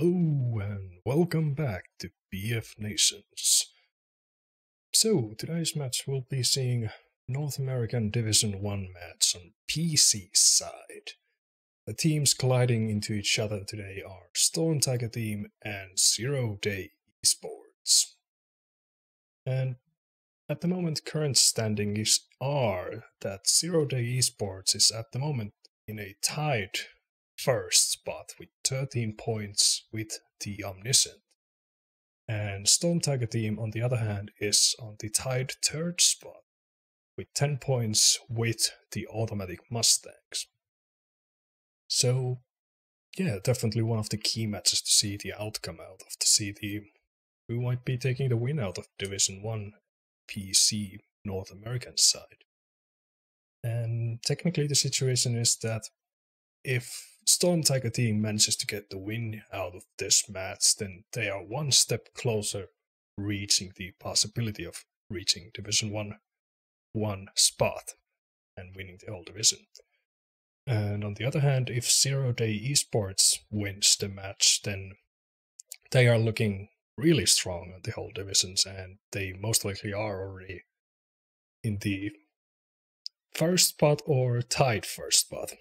Hello and welcome back to BFNations. So, today's match we'll be seeing North American Division 1 match on PC side. The teams colliding into each other today are Stormtiger team and ZeroDay eSports. And at the moment current standings are that ZeroDay eSports is at the moment in a tied first spot with 13 points with the Omniscient. And Stormtiger team on the other hand is on the tied third spot with 10 points with the Automatic Mustangs. So yeah, definitely one of the key matches to see the outcome out of, to see who might be taking the win out of Division 1 PC North American side. And technically the situation is that if Stormtiger team manages to get the win out of this match, then they are one step closer reaching the possibility of reaching Division 1 spot and winning the whole division. And on the other hand, if ZeroDay eSports wins the match, then they are looking really strong on the whole divisions, and they most likely are already in the first spot or tied first spot.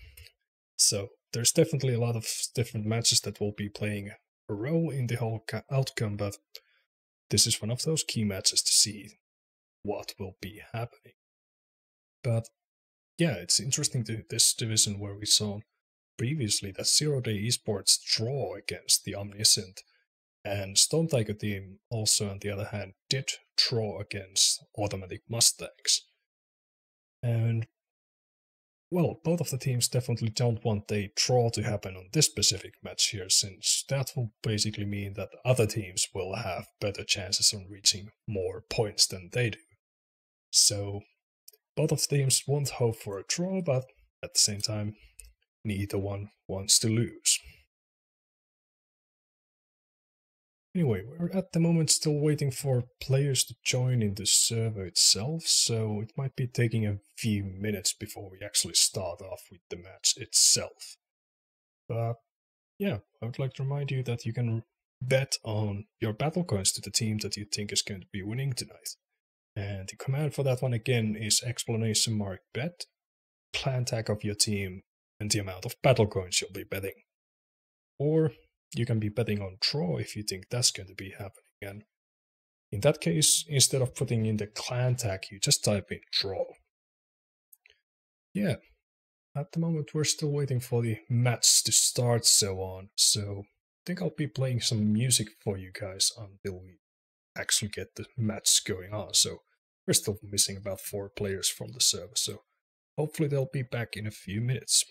So there's definitely a lot of different matches that will be playing a role in the whole outcome, but this is one of those key matches to see what will be happening. But yeah, it's interesting to this division where we saw previously that ZeroDay eSports draw against the Omniscient, and Stormtiger team also, on the other hand, did draw against Automatic Mustangs. And, well, both of the teams definitely don't want a draw to happen on this specific match here, since that will basically mean that other teams will have better chances on reaching more points than they do. So, both of the teams won't hope for a draw, but at the same time, neither one wants to lose. Anyway, we're at the moment still waiting for players to join in the server itself, so it might be taking a few minutes before we actually start off with the match itself. But yeah, I would like to remind you that you can bet on your battle coins to the team that you think is going to be winning tonight. And the command for that one again is !bet, clan tag of your team, and the amount of battle coins you'll be betting. Or you can be betting on draw if you think that's going to be happening. And in that case, instead of putting in the clan tag, you just type in draw. Yeah, at the moment we're still waiting for the match to start, so on. So I think I'll be playing some music for you guys until we actually get the match going on. So we're still missing about 4 players from the server, so hopefully they'll be back in a few minutes.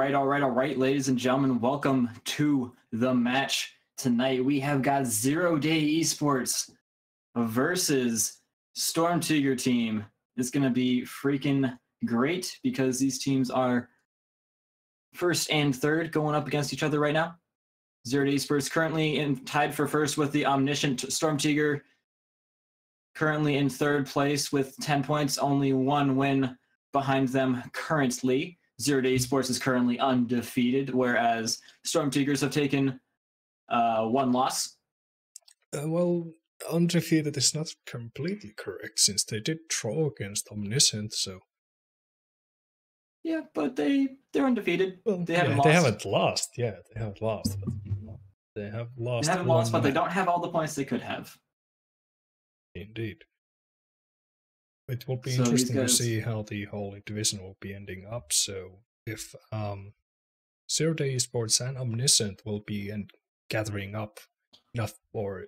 right, ladies and gentlemen. Welcome to the match tonight. We have got ZeroDay eSports versus Stormtiger team. It's going to be freaking great because these teams are first and third going up against each other right now. ZeroDay eSports currently tied for first with the omniscient Stormtiger, currently in third place with 10 points, only one win behind them currently. ZeroDay eSports is currently undefeated, whereas Stormtigers have taken one loss. Well, undefeated is not completely correct, since they did draw against Omniscient, so... Yeah, but they're undefeated. Well, they haven't lost. They haven't lost, yeah, they haven't lost. But they have lost. They haven't lost, but they don't have all the points they could have. Indeed. It will be interesting to see how the whole division will be ending up. So if ZeroDay eSports and Omniscient will be gathering up enough or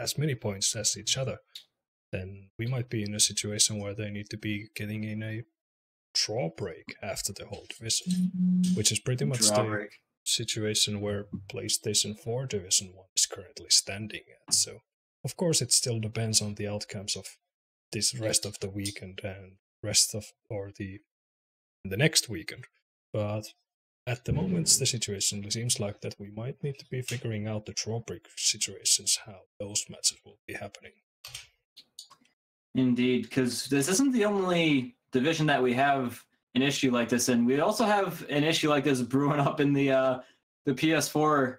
as many points as each other, then we might be in a situation where they need to be getting in a draw break after the whole division, which is pretty much the situation where PlayStation 4 Division 1 is currently standing at. So of course it still depends on the outcomes of this rest of the weekend and the next weekend. But at the moment the situation seems like that we might need to be figuring out the drawbreak situations, how those matches will be happening. Indeed, because this isn't the only division that we have an issue like this in. We also have an issue like this brewing up in the PS4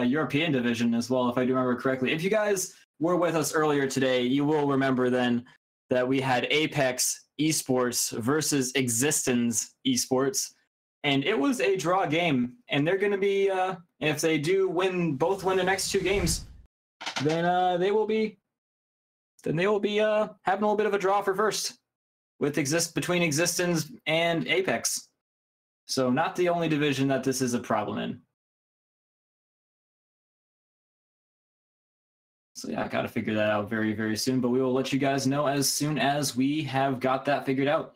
European division as well, if I do remember correctly. If you guys were with us earlier today, you will remember then that we had Apex Esports versus Existence Esports, and it was a draw game. And they're going to be, if they do both win the next two games, then they will be having a little bit of a draw for first with between Existence and Apex. So not the only division that this is a problem in. So yeah, I got to figure that out very, very soon, but we will let you guys know as soon as we have got that figured out.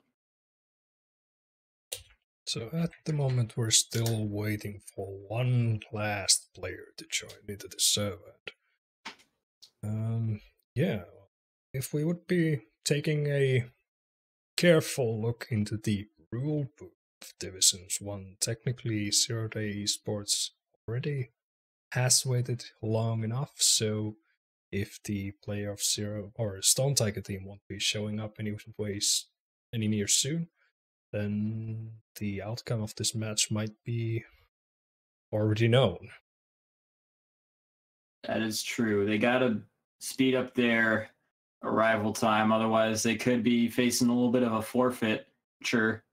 So at the moment, we're still waiting for one last player to join into the server. Yeah, if we would be taking a careful look into the rule book of Divisions 1, technically ZeroDay eSports already has waited long enough, so if the player of Stormtiger team won't be showing up any near soon, then the outcome of this match might be already known. That is true. They gotta speed up their arrival time, otherwise they could be facing a little bit of a forfeit. Sure.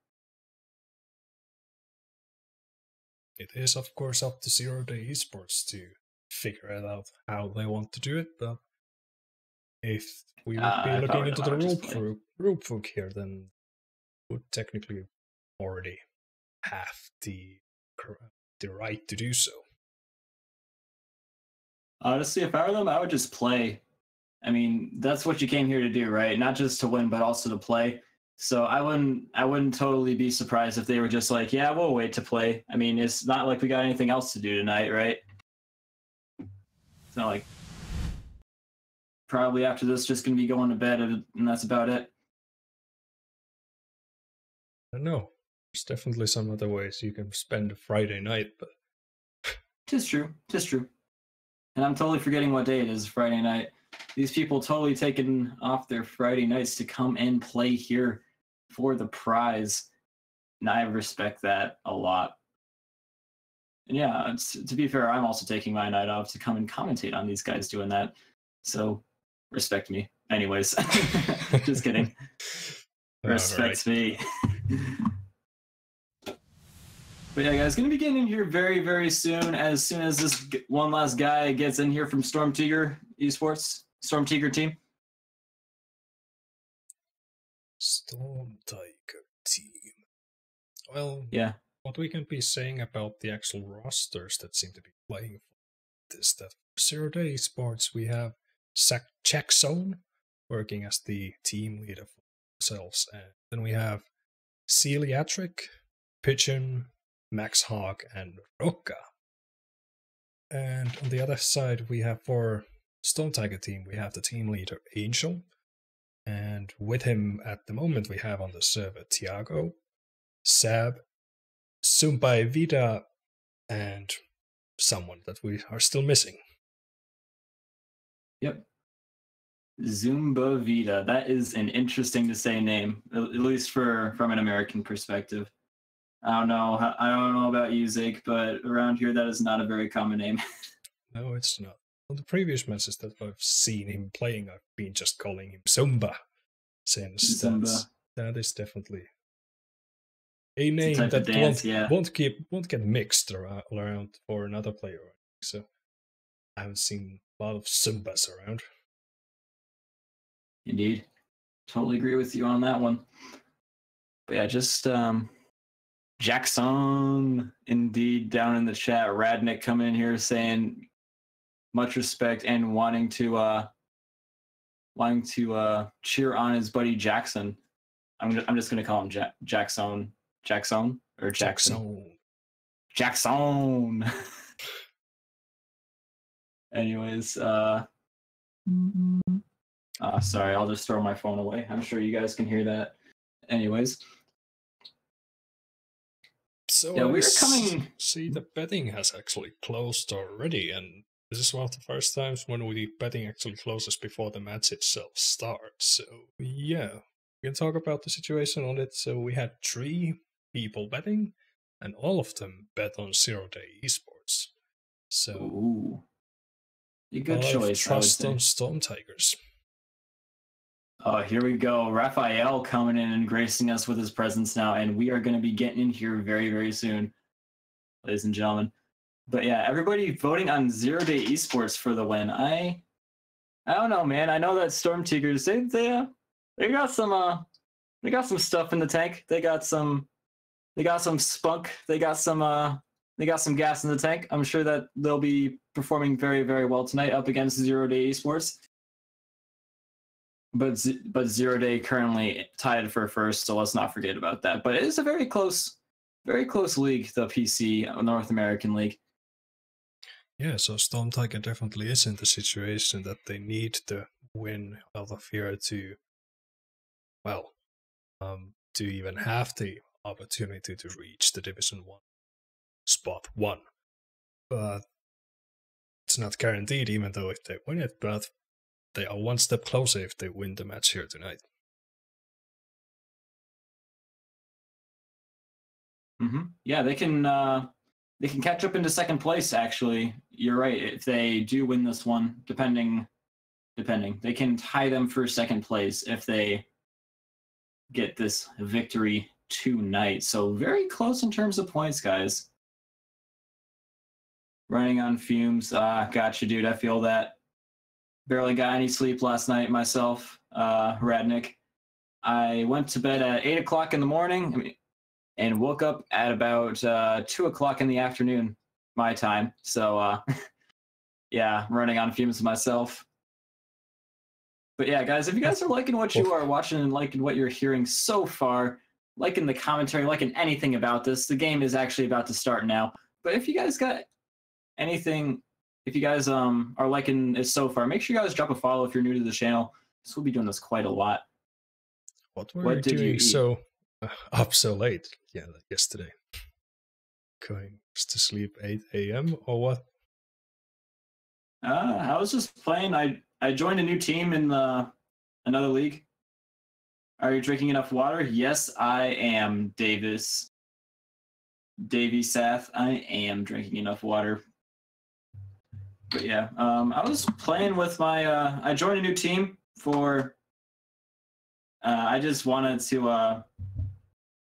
It is, of course, up to ZeroDay eSports to figure out how they want to do it, but if we would be looking into the rule book here, then would technically already have the right to do so. Honestly, if I were them, I would just play. I mean, that's what you came here to do, right? Not just to win, but also to play. So I wouldn't totally be surprised if they were just like, yeah, we'll wait to play. I mean, it's not like we got anything else to do tonight, right? It's not like probably after this just going to be going to bed and that's about it. I don't know. There's definitely some other ways you can spend a Friday night, but... Tis true. And I'm totally forgetting what day it is, Friday night. These people totally taking off their Friday nights to come and play here for the prize. And I respect that a lot. And yeah, to be fair, I'm also taking my night off to come and commentate on these guys doing that. So, respect me. Anyways, just kidding. Respect me. But yeah, guys, going to be getting in here very, very soon as this one last guy gets in here from Stormtiger eSports, Stormtiger team. Stormtiger team. Well, yeah. What we can be saying about the actual rosters that seem to be playing for is that for ZeroDay eSports we have Jackson working as the team leader for themselves, and then we have Celiatric, Pigeon, Max Hawk and Rocca. And on the other side, we have for Stormtiger team, we have the team leader Angel. And with him at the moment, we have on the server Tiago, Sab, Sumbai Vida, and someone that we are still missing. Yep. Zumba Vida. That is an interesting to say name, at least from an American perspective. I don't know about you, Zake, but around here that is not a very common name. No, it's not. On the previous matches that I've seen him playing, I've been just calling him Zumba, since Zumba. that is definitely a name that dance, won't get mixed around for another player. So I haven't seen a lot of Zumbas around. Indeed. Totally agree with you on that one. But yeah, just Jackson, indeed, down in the chat. Radnick coming in here saying much respect and wanting to cheer on his buddy Jackson. I'm just gonna call him Jackson or Jackson. Jackson. Anyways, sorry, I'll just throw my phone away. I'm sure you guys can hear that. Anyways. So yeah, we're coming. See, the betting has actually closed already, and this is one of the first times when the betting actually closes before the match itself starts. So yeah, we can talk about the situation on it. So we had 3 people betting, and all of them bet on ZeroDay eSports. So ooh, a good choice. Trust on Stormtigers. Here we go. Raphael coming in and gracing us with his presence now, and we are going to be getting in here very, very soon, ladies and gentlemen. But yeah, everybody voting on ZeroDay eSports for the win. I don't know, man. I know that Stormtigers they got some stuff in the tank. They got some spunk. They got some gas in the tank. I'm sure that they'll be performing very, very well tonight up against ZeroDay eSports. But ZeroDay currently tied for first, so let's not forget about that. But it is a very close league, the PC North American League. Yeah, so Stormtiger definitely is in the situation that they need to win out of here to, well, to even have the opportunity to reach the Division 1 spot 1. But it's not guaranteed, even though if they win it, but they are one step closer if they win the match here tonight. Mm-hmm. Yeah, they can catch up into second place. Actually, you're right. If they do win this one, depending, they can tie them for second place if they get this victory tonight. So very close in terms of points, guys. Running on fumes. Gotcha, dude. I feel that. Barely got any sleep last night myself, Radnick. I went to bed at 8 o'clock in the morning and woke up at about 2 o'clock in the afternoon, my time. So, yeah, running on fumes myself. But yeah, guys, if you guys are liking what you are watching and liking what you're hearing so far, liking the commentary, liking anything about this, the game is actually about to start now. But if you guys got anything... If you guys are liking it so far, make sure you guys drop a follow if you're new to the channel. So we'll be doing this quite a lot. What were you doing up so late? Yeah, like yesterday. Going to sleep 8 a.m. or what? I was just playing. I joined a new team in another league. Are you drinking enough water? Yes, I am, Davy Sath. I am drinking enough water. But yeah, I was playing with my, I joined a new team for, I just wanted to,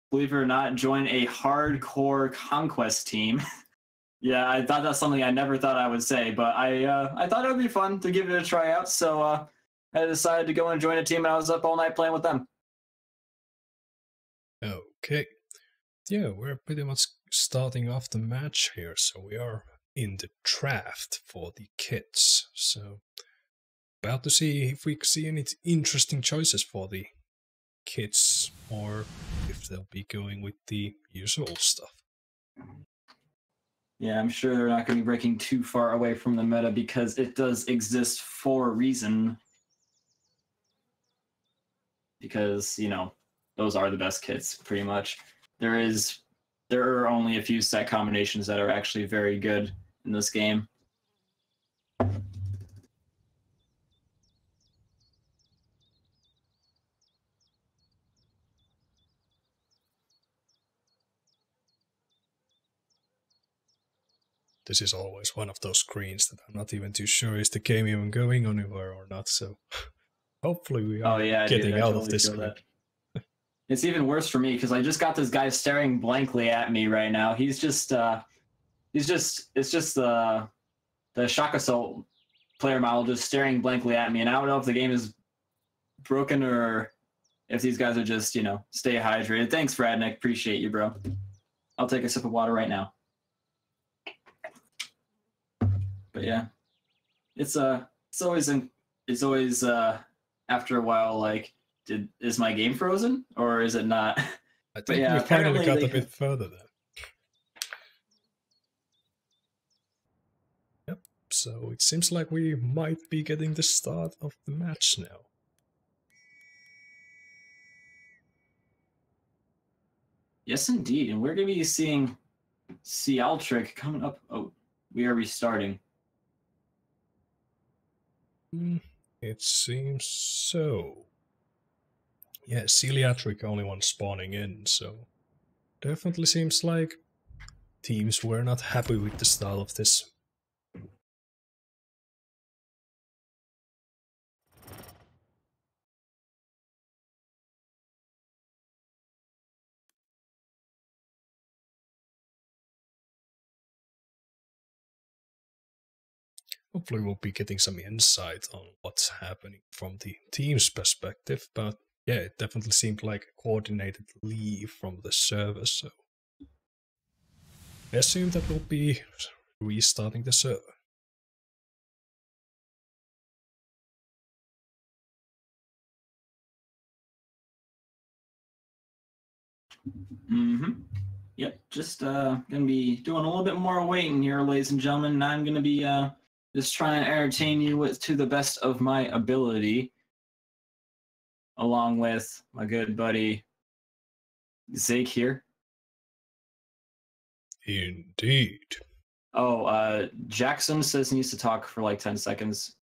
believe it or not, join a hardcore conquest team. Yeah, I thought that's something I never thought I would say, but I thought it would be fun to give it a try out, so I decided to go and join a team, and I was up all night playing with them. Okay. Yeah, we're pretty much starting off the match here, so we are in the draft for the kits. So about to see if we see any interesting choices for the kits or if they'll be going with the usual stuff. Yeah, I'm sure they're not going to be breaking too far away from the meta because it does exist for a reason. Because, you know, those are the best kits, pretty much. There are only a few set combinations that are actually very good in this game. This is always one of those screens that I'm not even too sure is the game even going anywhere or not, so hopefully we are getting out totally of this feel screen. that. It's even worse for me because I just got this guy staring blankly at me right now. It's just the Shock Assault player model just staring blankly at me, and I don't know if the game is broken or if these guys are just, you know, stay hydrated. Thanks, Fradnick. Appreciate you, bro. I'll take a sip of water right now. But yeah, it's always after a while like, is my game frozen or is it not? I think we finally got a bit further there. Yep, so it seems like we might be getting the start of the match now. Yes, indeed, and we're going to be seeing Cialtric coming up. Oh, we are restarting. It seems so. Yeah, Celiatric only one spawning in, so definitely seems like teams were not happy with the style of this. Hopefully we'll be getting some insight on what's happening from the team's perspective, but yeah, it definitely seemed like a coordinated leave from the server, so I assume that we'll be restarting the server. Yep, just gonna be doing a little bit more waiting here, ladies and gentlemen, and I'm gonna be just trying to entertain you to the best of my ability, along with my good buddy Zake here. Indeed. Oh, Jackson says he needs to talk for like 10 seconds.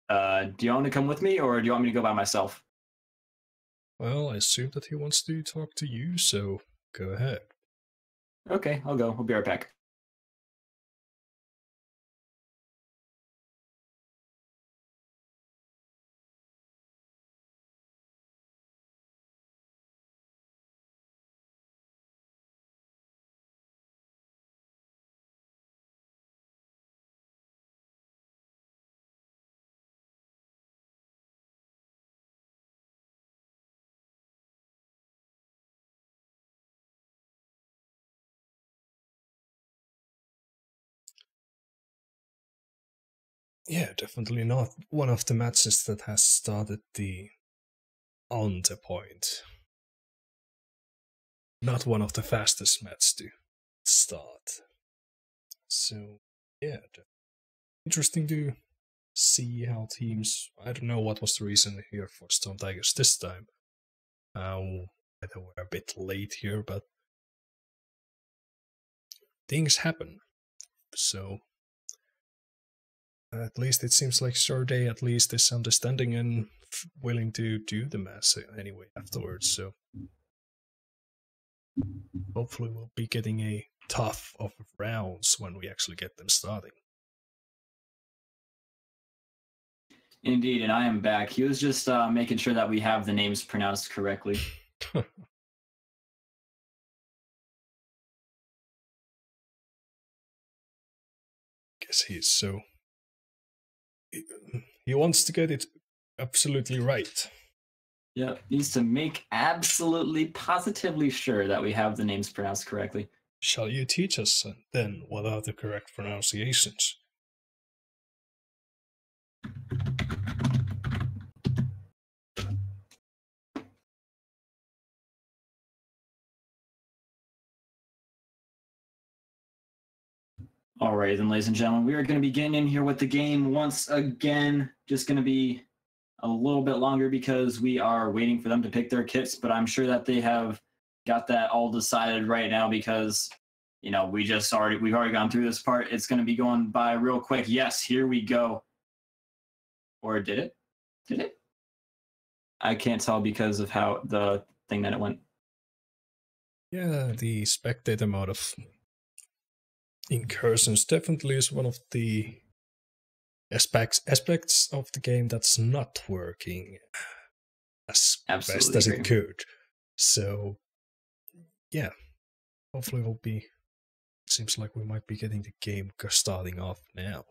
Do you want to come with me, or do you want me to go by myself? Well, I assume that he wants to talk to you, so go ahead. Okay, I'll go. We'll be right back. Yeah, definitely not one of the matches that has started on the point. Not one of the fastest matches to start. So, yeah, interesting to see how teams. I don't know what was the reason here for Stormtigers this time. They were a bit late here, but things happen. So, at least it seems like ZeroDay at least is understanding and willing to do the match anyway afterwards. So, hopefully, we'll be getting a tough of rounds when we actually get them starting. Indeed, and I am back. He was just making sure that we have the names pronounced correctly. Guess he's so. He wants to get it absolutely right. Yep, needs to make absolutely positively sure that we have the names pronounced correctly. Shall you teach us then what are the correct pronunciations? Alright then, ladies and gentlemen, we are going to be getting in here with the game once again. Just going to be a little bit longer because we are waiting for them to pick their kits, but I'm sure that they have got that all decided right now because, you know, we've already gone through this part. It's going to be going by real quick. Yes, here we go. Or did it? Did it? I can't tell because of how the thing that it went. Yeah, the spectator mode of Incursions definitely is one of the aspects of the game that's not working as best as it could. So, yeah, hopefully seems like we might be getting the game starting off now.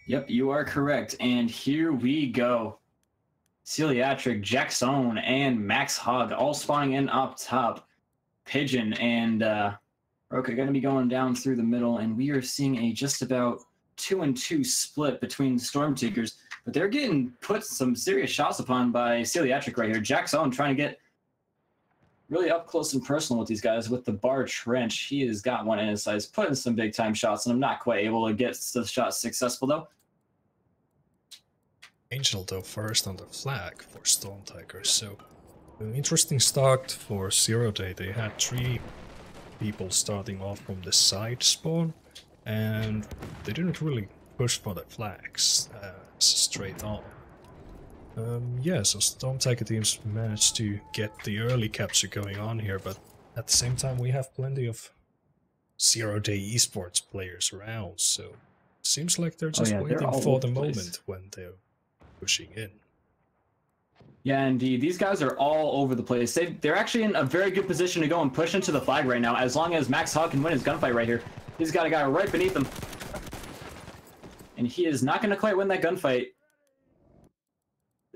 Yep, you are correct. And here we go. Celiatric, Jackson, and Max Hog all spawning in up top. Pigeon and Roka going to be going down through the middle, and we are seeing a just about 2-2 split between Stormtigers, but they're getting put some serious shots upon by Celiatric right here. Jackson trying to get really up close and personal with these guys with the bar trench. He has got one in his sights, putting some big time shots, and I'm not quite able to get the shot successful though. Angel though first on the flag for Stormtiger, so an interesting start for ZeroDay. They had 3 people starting off from the side spawn, and they didn't really push for the flags straight on. Yeah, so Stormtiger teams managed to get the early capture going on here, but at the same time we have plenty of ZeroDay eSports players around, so seems like they're just waiting for the moment when they're pushing in. Yeah, indeed. These guys are all over the place. They're actually in a very good position to go and push into the flag right now, as long as Max Hog can win his gunfight right here. He's got a guy right beneath him. And he is not going to quite win that gunfight.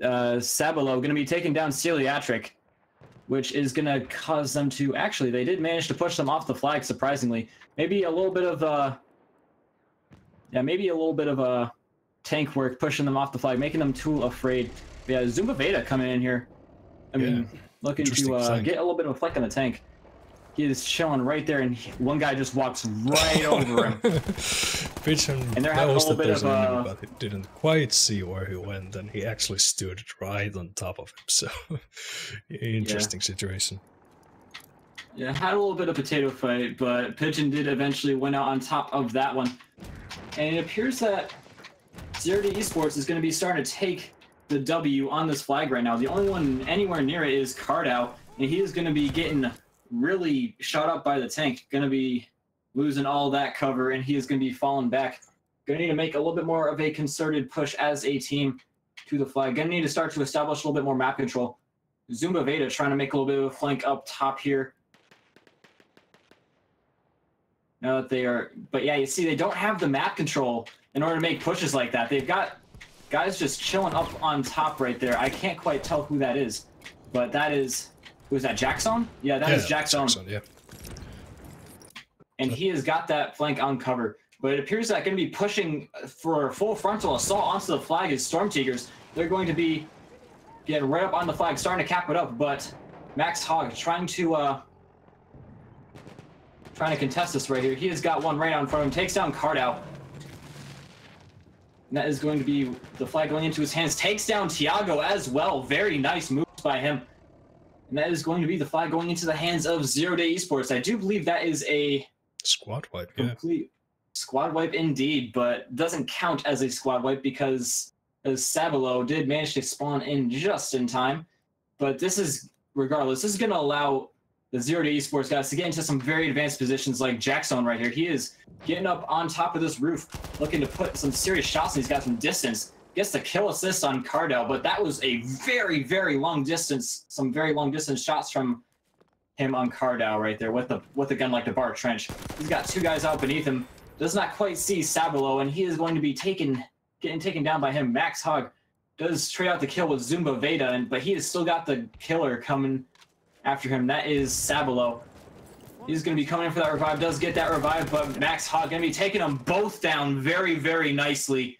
Sabalo going to be taking down Celiatric, which is going to cause them to... Actually, they did manage to push them off the flag, surprisingly. Maybe a little bit of... tank work, pushing them off the flag, making them too afraid. Yeah, Zumba Veda coming in here. I mean, looking to get a little bit of a fleck on the tank. He is chilling right there, and one guy just walks right over him. Pigeon and they're having a little bit of but he didn't quite see where he went, and he actually stood right on top of him. So, interesting situation. Yeah, had a little bit of potato fight, but Pigeon did eventually win out on top of that one. And it appears that ZeroDay eSports is going to be starting to take the W on this flag right now. The only one anywhere near it is Cardao, and he is going to be getting really shot up by the tank. Going to be losing all that cover, and he is going to be falling back. Going to need to make a little bit more of a concerted push as a team to the flag. Going to need to start to establish a little bit more map control. Zumba Veda trying to make a little bit of a flank up top here. Now that they are... But yeah, you see, they don't have the map control in order to make pushes like that. They've got guys just chilling up on top right there. I can't quite tell who that is, but that is... Who is that, Jackson? Yeah, that is Jackson. Yeah. And he has got that flank on cover. But it appears that going to be pushing for a full frontal assault onto the flag is Stormtigers. They're going to be getting right up on the flag, starting to cap it up, but Max Hog trying to contest this right here. He has got one right out in front of him, takes down Cardao. And that is going to be the flag going into his hands. Takes down Tiago as well. Very nice moves by him. And that is going to be the flag going into the hands of ZeroDay eSports. I do believe that is a squad wipe, complete squad wipe indeed, but doesn't count as a squad wipe because Sabalo did manage to spawn in just in time. But this is, regardless, this is going to allow the ZeroDay eSports guys to get into some very advanced positions like Jackson right here. He is getting up on top of this roof, looking to put some serious shots in these guys from distance. Gets the kill assist on Cardao, but that was a very, very long distance, some very long distance shots from him on Cardao right there with a gun like the bar trench. He's got 2 guys out beneath him. Does not quite see Sabalo, and he is going to be getting taken down by him. Max Hog does trade out the kill with Zumba Veda, but he has still got the killer coming after him. That is Sabalo. He's going to be coming in for that revive. Does get that revive, but Max Hog going to be taking them both down very, very nicely.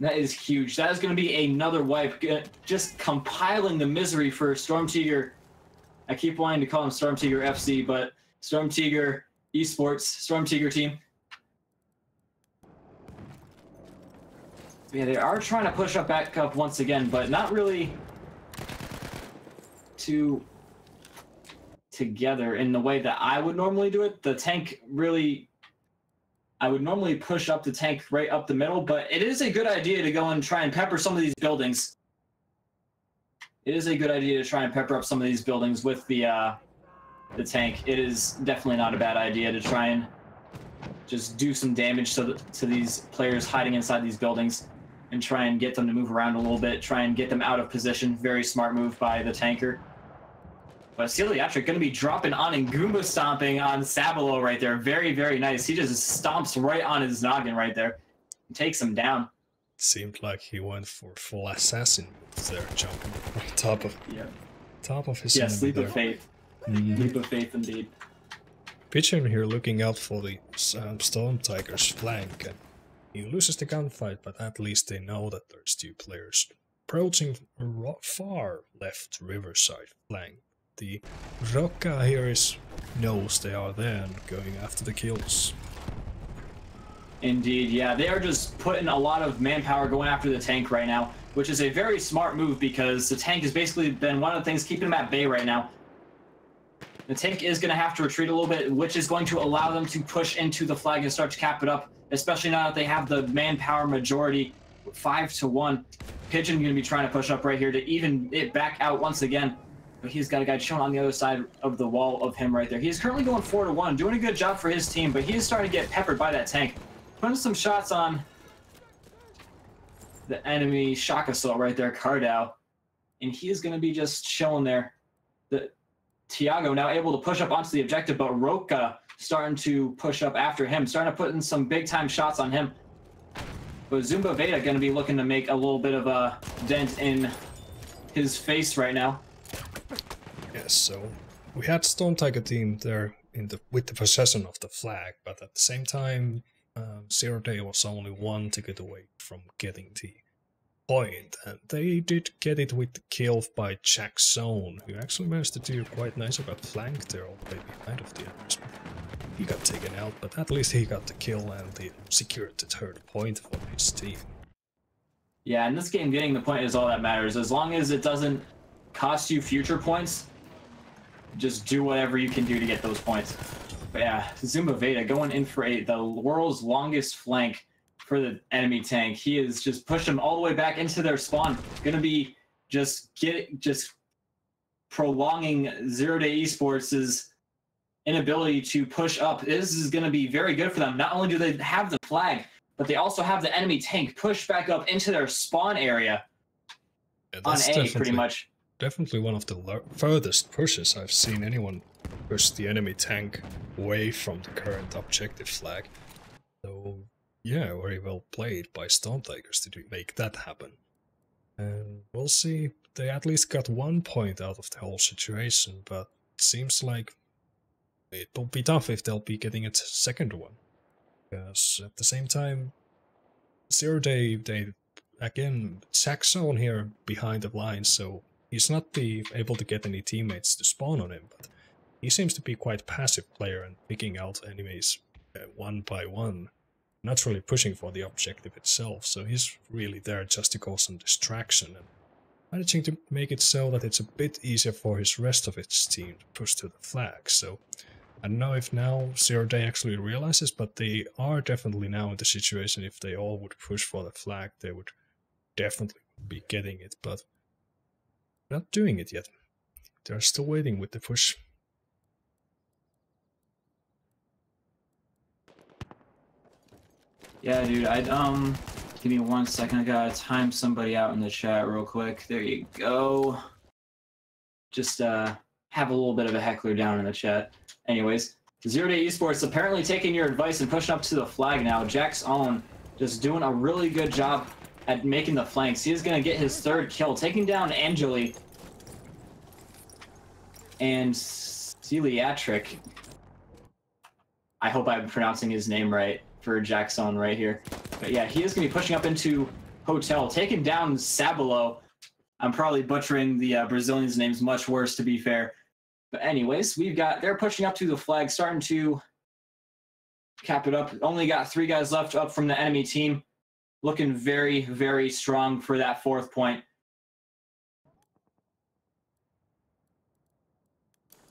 That is huge. That is going to be another wipe. Just compiling the misery for Stormtiger. I keep wanting to call him Stormtiger FC, but Stormtiger eSports, Stormtiger team. Yeah, they are trying to push up back up once again, but not really together in the way that I would normally do it. The tank really, I would normally push up the tank right up the middle, but it is a good idea to go and try and pepper some of these buildings. It is a good idea to try and pepper up some of these buildings with the tank. It is definitely not a bad idea to try and just do some damage to these players hiding inside these buildings and try and get them to move around a little bit, try and get them out of position. Very smart move by the tanker. But ZeroDay going to be dropping on and Goomba stomping on Sabalo right there. Very, very nice. He just stomps right on his noggin right there. Takes him down. Seemed like he went for full assassin moves there, jumping on top of his enemy. Leap there. of faith. Leap of faith indeed. Pigeon here looking out for the Stormtiger's flank, and he loses the gunfight, but at least they know that there's two players approaching far left riverside flank. The Rocca here knows they are there and going after the kills. Indeed, yeah. They are just putting a lot of manpower going after the tank right now, which is a very smart move because the tank has basically been one of the things keeping them at bay right now. The tank is going to have to retreat a little bit, which is going to allow them to push into the flag and start to cap it up, especially now that they have the manpower majority 5-1. Pigeon going to be trying to push up right here to even it back out once again. But he's got a guy chilling on the other side of the wall of him right there. He's currently going 4-1, doing a good job for his team, but he is starting to get peppered by that tank. Putting some shots on the enemy shock assault right there, Cardao. And he is going to be just chilling there. The Tiago now able to push up onto the objective, but Roca starting to push up after him, starting to put in some big-time shots on him. But Zumba Veda going to be looking to make a little bit of a dent in his face right now. Yes, so we had Stormtiger team there with the possession of the flag, but at the same time, ZeroDay was only one ticket away from getting the point, and they did get it with the kill by Jackson, who actually managed to do quite nice. Got flanked there all the way behind of the others. He got taken out, but at least he got the kill and they secured the third point for his team. Yeah, in this game, getting the point is all that matters. As long as it doesn't cost you future points, just do whatever you can do to get those points. But yeah, Zumba Veda going in for the world's longest flank for the enemy tank. He is just pushed them all the way back into their spawn. Gonna be just prolonging ZeroDay eSports' inability to push up. This is gonna be very good for them. Not only do they have the flag, but they also have the enemy tank pushed back up into their spawn area. Yeah, on A, pretty much. Definitely one of the furthest pushes I've seen anyone push the enemy tank away from the current objective flag. So yeah, very well played by Stormtigers to make that happen. And we'll see, they at least got 1 point out of the whole situation, but it seems like it'll be tough if they'll be getting a second one. Because at the same time, ZeroDay, they again, Jackson here behind the lines, so he's not able to get any teammates to spawn on him, but he seems to be quite a passive player and picking out enemies one by one, not really pushing for the objective itself, so he's really there just to cause some distraction and managing to make it so that it's a bit easier for his rest of its team to push to the flag. So I don't know if now ZeroDay actually realizes, but they are definitely now in the situation if they all would push for the flag, they would definitely be getting it, but not doing it yet. They're still waiting with the push. Yeah, dude, give me 1 second. I gotta time somebody out in the chat real quick. There you go. Just have a little bit of a heckler down in the chat. Anyways, ZeroDay eSports apparently taking your advice and pushing up to the flag now. Jack's own just doing a really good job at making the flanks. He is gonna get his third kill, taking down Angeli and Celiatric. I hope I'm pronouncing his name right for Jackson right here. But yeah, he is going to be pushing up into Hotel, taking down Sabalo. I'm probably butchering the Brazilian's names much worse, to be fair. But anyways, they're pushing up to the flag, starting to cap it up. Only got 3 guys left up from the enemy team. Looking very, very strong for that 4th point.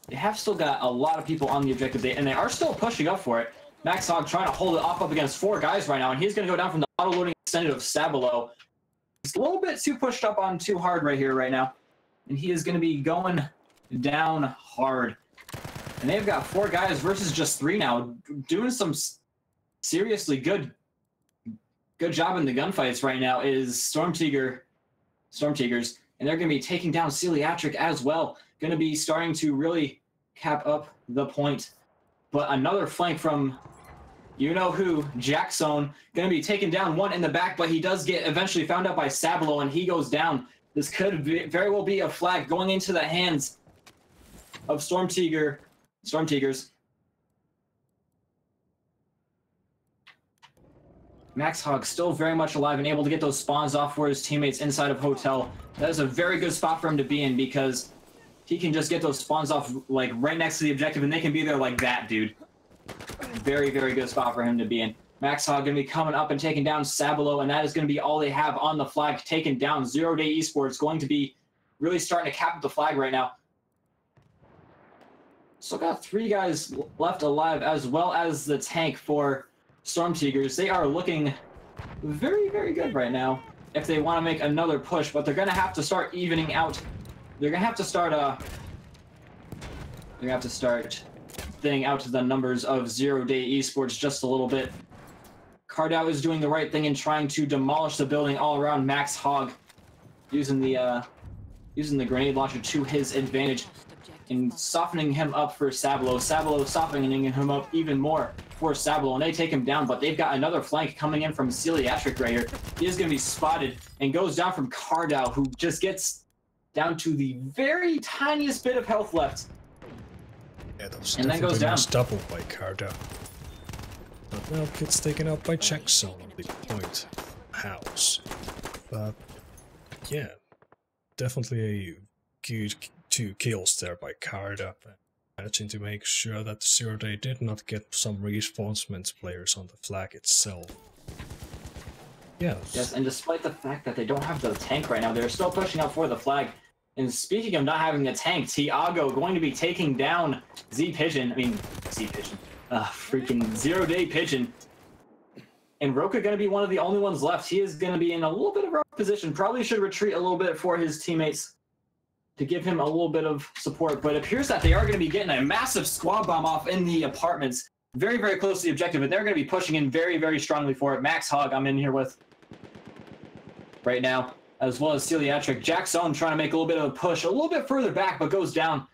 They have still got a lot of people on the objective, and they are still pushing up for it. Max Hog trying to hold it off up against 4 guys right now, and he's going to go down from the auto-loading extended of Sabalo. He's a little bit too pushed up on too hard right here right now, and he is going to be going down hard. And they've got 4 guys versus just 3 now, doing some seriously good job in the gunfights right now is Stormtigers, and they're going to be taking down Celiatric as well. Going to be starting to really cap up the point. But another flank from you-know-who, Jackson, going to be taking down 1 in the back, but he does get eventually found out by Sabalo, and he goes down. This could very well be a flag going into the hands of Stormtigers. Max Hog still very much alive and able to get those spawns off for his teammates inside of Hotel. That is a very good spot for him to be in because he can just get those spawns off like right next to the objective and they can be there like that, dude. Very, very good spot for him to be in. Max Hog going to be coming up and taking down Sabalo, and that is going to be all they have on the flag taken down. ZeroDay eSports going to be really starting to cap up the flag right now. Still got 3 guys left alive, as well as the tank for Stormtigers. They are looking very, very good right now if they want to make another push, but they're going to have to start evening out. They're going to have to start thinning out the numbers of ZeroDay eSports just a little bit. Cardao is doing the right thing and trying to demolish the building all around Max Hog, using the grenade launcher to his advantage and softening him up for Sabalo. Sabalo softening him up even more for Sabalo, and they take him down, but they've got another flank coming in from Celiatric right here. He is going to be spotted and goes down from Cardao, who just gets down to the very tiniest bit of health left. Yeah, that was and then goes down. Doubled by Cardao. But now gets taken out by Jackson on the point house. But yeah, definitely a good 2 kills there by Cardao, managing to make sure that ZeroDay did not get some reinforcement players on the flag itself. Yes, and despite the fact that they don't have the tank right now, they're still pushing up for the flag. And speaking of not having the tank, Tiago going to be taking down freaking ZeroDay Pigeon. And Roka going to be one of the only ones left. He is going to be in a little bit of a rough position. Probably should retreat a little bit for his teammates to give him a little bit of support. But it appears that they are going to be getting a massive squad bomb off in the apartments. Very, very close to the objective. And they're going to be pushing in very, very strongly for it. Max Hog I'm in here with right now, as well as Celiatric. Jackson trying to make a little bit of a push, a little bit further back, but goes down.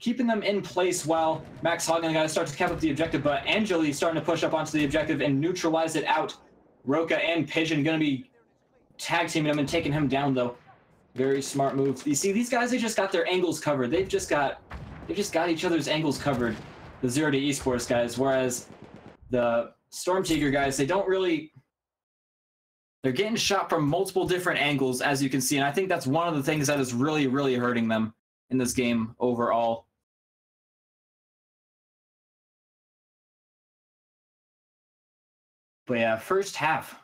Keeping them in place while Max Hog and the guys start to cap up the objective, but Angeli starting to push up onto the objective and neutralize it out. Roka and Pigeon going to be tag teaming him and taking him down, though. Very smart move. You see, these guys, they just got their angles covered. They've just got each other's angles covered, the ZeroDay eSports guys, whereas the Stormtiger guys, they don't really... They're getting shot from multiple different angles, as you can see, and I think that's one of the things that is really, really hurting them in this game overall. But yeah, first half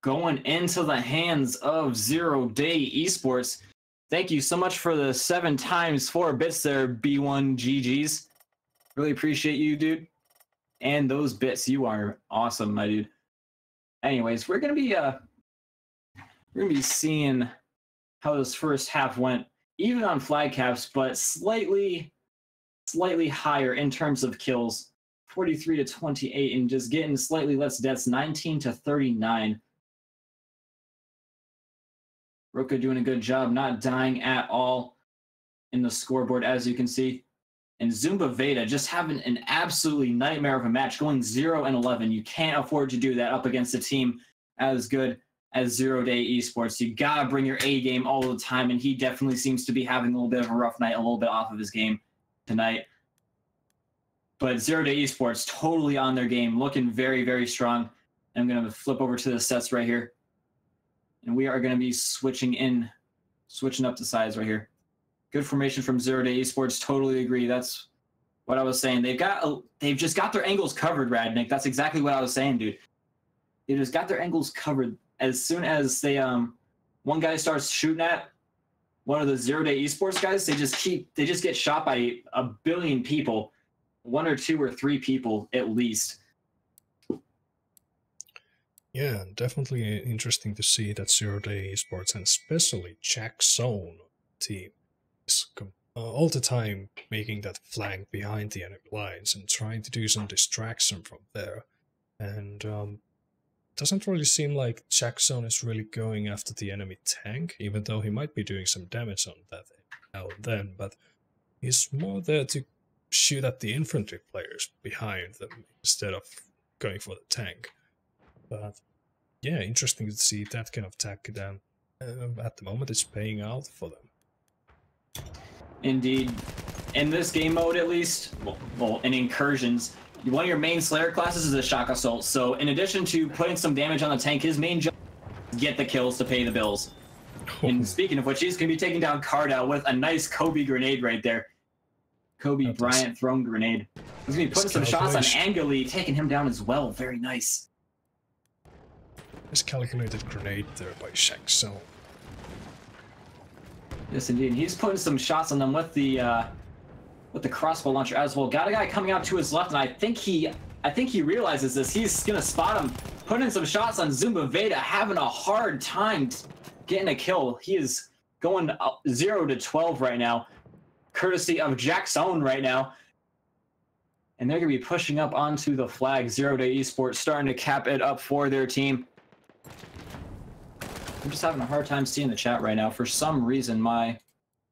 going into the hands of ZeroDay eSports. Thank you so much for the 7 times 4 bits there, B1 GGs. Really appreciate you, dude. And those bits, you are awesome, my dude. Anyways, we're gonna be seeing how this first half went, even on flag caps, but slightly higher in terms of kills, 43 to 28, and just getting slightly less deaths, 19 to 39. Roka doing a good job, not dying at all in the scoreboard, as you can see. And Zumba Veda just having an absolutely nightmare of a match, going 0-11. You can't afford to do that up against a team as good as ZeroDay eSports. You gotta bring your A game all the time, and he definitely seems to be having a little bit of a rough night, a little bit off of his game tonight. But ZeroDay eSports totally on their game, looking very, very strong. And I'm gonna flip over to the sets right here. And we are gonna be switching up the sides right here. Good formation from ZeroDay eSports. Totally agree. That's what I was saying. They've just got their angles covered, Radnick. That's exactly what I was saying, dude. They just got their angles covered. As soon as they one guy starts shooting at one of the ZeroDay eSports guys, they just get shot by a billion people, 1 or 2 or 3 people at least. Yeah, definitely interesting to see that ZeroDay eSports and especially ChaosZake team is all the time making that flank behind the enemy lines and trying to do some distraction from there. And doesn't really seem like ChaosZake is really going after the enemy tank, even though he might be doing some damage on that now and then, but he's more there to shoot at the infantry players behind them instead of going for the tank. But yeah, interesting to see that kind of tactic down. At the moment, it's paying out for them. Indeed. In this game mode, at least, well, in Incursions, one of your main Slayer classes is a Shock Assault. So in addition to putting some damage on the tank, his main job is get the kills to pay the bills. And speaking of which, he's going to be taking down Cardell with a nice Kobe grenade right there. Kobe Bryant thrown grenade. He's going to be putting some shots on Angeli, taking him down as well. Very nice. This calculated grenade there by ChaosZake. Yes, indeed. He's putting some shots on them with the crossbow launcher as well. Got a guy coming out to his left, and I think he realizes this. He's gonna spot him, putting some shots on Zumba Veda, having a hard time getting a kill. He is going 0 to 12 right now, courtesy of ChaosZake right now. And they're gonna be pushing up onto the flag. ZeroDay eSports starting to cap it up for their team. I'm just having a hard time seeing the chat right now. For some reason, my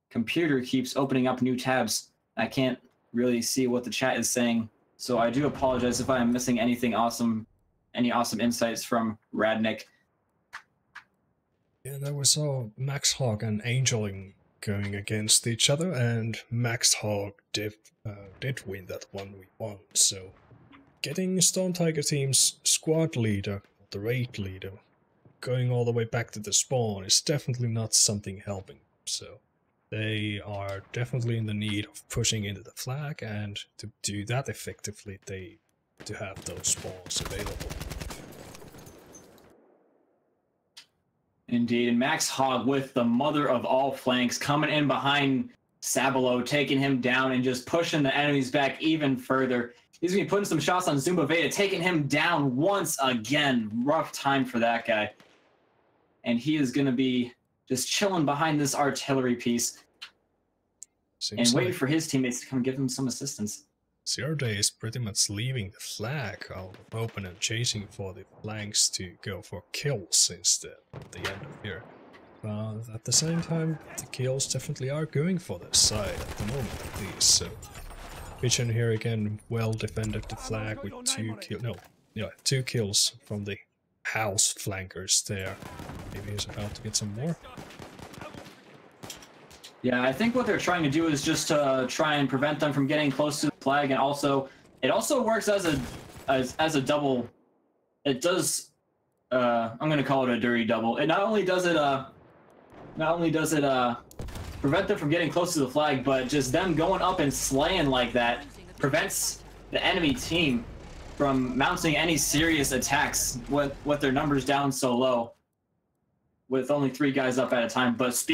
computer keeps opening up new tabs. I can't really see what the chat is saying. So I do apologize if I'm missing anything awesome, any awesome insights from Radnick. Yeah, there was Max Hawk and Angeling going against each other, and Max Hawk did win that 1v1. So getting Stormtiger team's squad leader, the raid leader, going all the way back to the spawn is definitely not something helping. So they are definitely in the need of pushing into the flag, and to do that effectively, they to have those spawns available. Indeed, and Max Hogg with the mother of all flanks coming in behind Sabalo, taking him down and just pushing the enemies back even further. He's going to be putting some shots on Zumba Veda, taking him down once again. Rough time for that guy. And he is going to be just chilling behind this artillery piece and waiting for his teammates to come give him some assistance. ZeroDay is pretty much leaving the flag out open and chasing for the flanks to go for kills instead at the end of here. At the same time, the kills definitely are going for their side at the moment at least, so Pigeon here again well defended the flag with 2 kills from the house flankers there. Maybe he's about to get some more. Yeah, I think what they're trying to do is just to try and prevent them from getting close to the flag, and also it also works as a double. It does. I'm going to call it a dirty double. It not only does it prevent them from getting close to the flag, but just them going up and slaying like that prevents the enemy team from mounting any serious attacks with their numbers down so low, with only 3 guys up at a time. But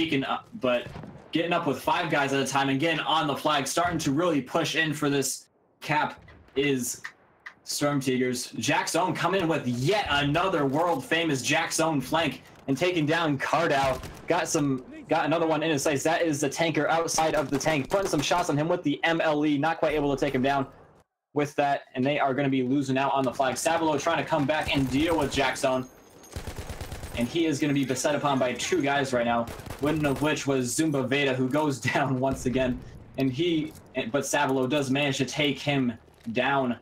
getting up with 5 guys at a time and getting on the flag, starting to really push in for this cap is Stormtigers. ChaosZake come in with yet another world-famous ChaosZake flank and taking down Cardell. Got another one in his sights. That is the tanker outside of the tank, putting some shots on him with the MLE. Not quite able to take him down with that, and they are going to be losing out on the flag. Sabalo trying to come back and deal with ChaosZake, and he is going to be beset upon by 2 guys right now, one of which was Zumba Veda, who goes down once again, but Sabalo does manage to take him down.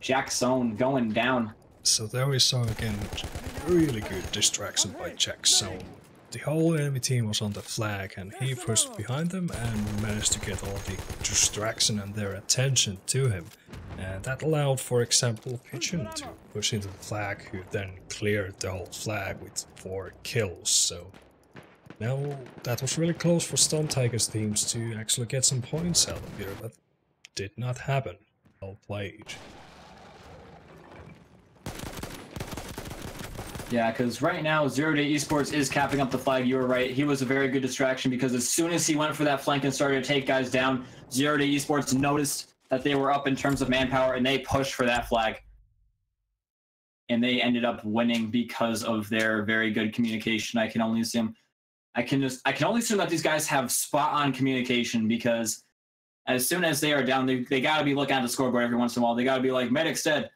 ChaosZake going down. So there we saw again really good distraction by ChaosZake. The whole enemy team was on the flag and he pushed behind them and managed to get all the distraction and their attention to him. And that allowed, for example, Pigeon to push into the flag, who then cleared the whole flag with 4 kills. So Now, that was really close for Stormtiger's teams to actually get some points out of here, but did not happen. Well played. Yeah, because right now, ZeroDay eSports is capping up the flag. You were right. He was a very good distraction because as soon as he went for that flank and started to take guys down, ZeroDay eSports noticed that they were up in terms of manpower and they pushed for that flag. And they ended up winning because of their very good communication. I can only assume that these guys have spot-on communication because as soon as they are down, they got to be looking at the scoreboard every once in a while. They got to be like, medic's dead.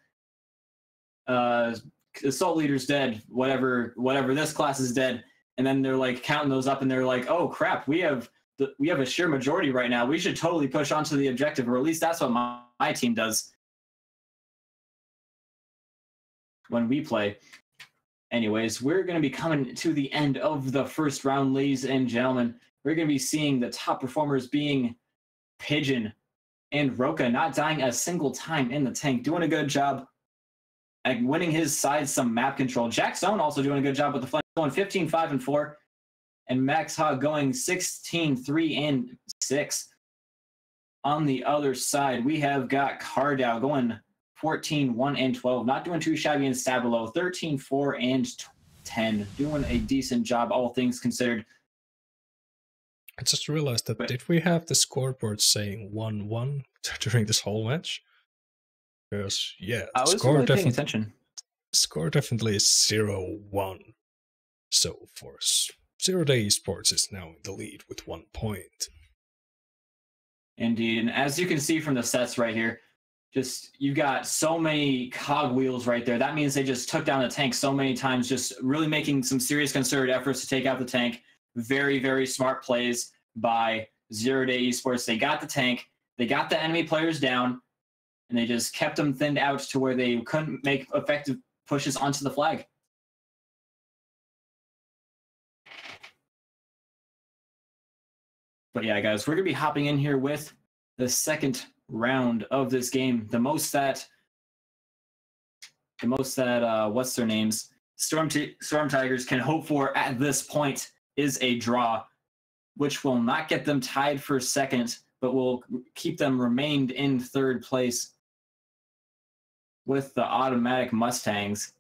Assault leader's dead, whatever this class is dead, and then they're like counting those up and they're like, oh crap, we have a sheer majority right now, we should totally push on to the objective, or at least that's what my team does when we play. Anyways, we're going to be coming to the end of the first round, ladies and gentlemen. We're going to be seeing the top performers being Pigeon and Roka, not dying a single time in the tank, doing a good job at winning his side some map control. Jack Stone also doing a good job with the flank, going 15-5-4, and Max Hogg going 16-3-6. On the other side, we have got Cardow going 14-1-12, not doing too shabby, in Stabilo 13-4-10, doing a decent job, all things considered. I just realized that did we have the scoreboard saying 1-1 during this whole match? Because, yeah, I was really paying attention. Score definitely is 0-1. So, for ZeroDay eSports is now in the lead with 1 point. Indeed, and as you can see from the sets right here, just you've got so many cogwheels right there. That means they just took down the tank so many times, just really making some serious concerted efforts to take out the tank. Very, very smart plays by ZeroDay eSports. They got the tank, they got the enemy players down, and they just kept them thinned out to where they couldn't make effective pushes onto the flag. But yeah, guys, we're going to be hopping in here with the second round of this game. The most that what's their names? Stormtigers can hope for at this point is a draw, which will not get them tied for second, but will keep them remained in third place with the automatic Mustangs.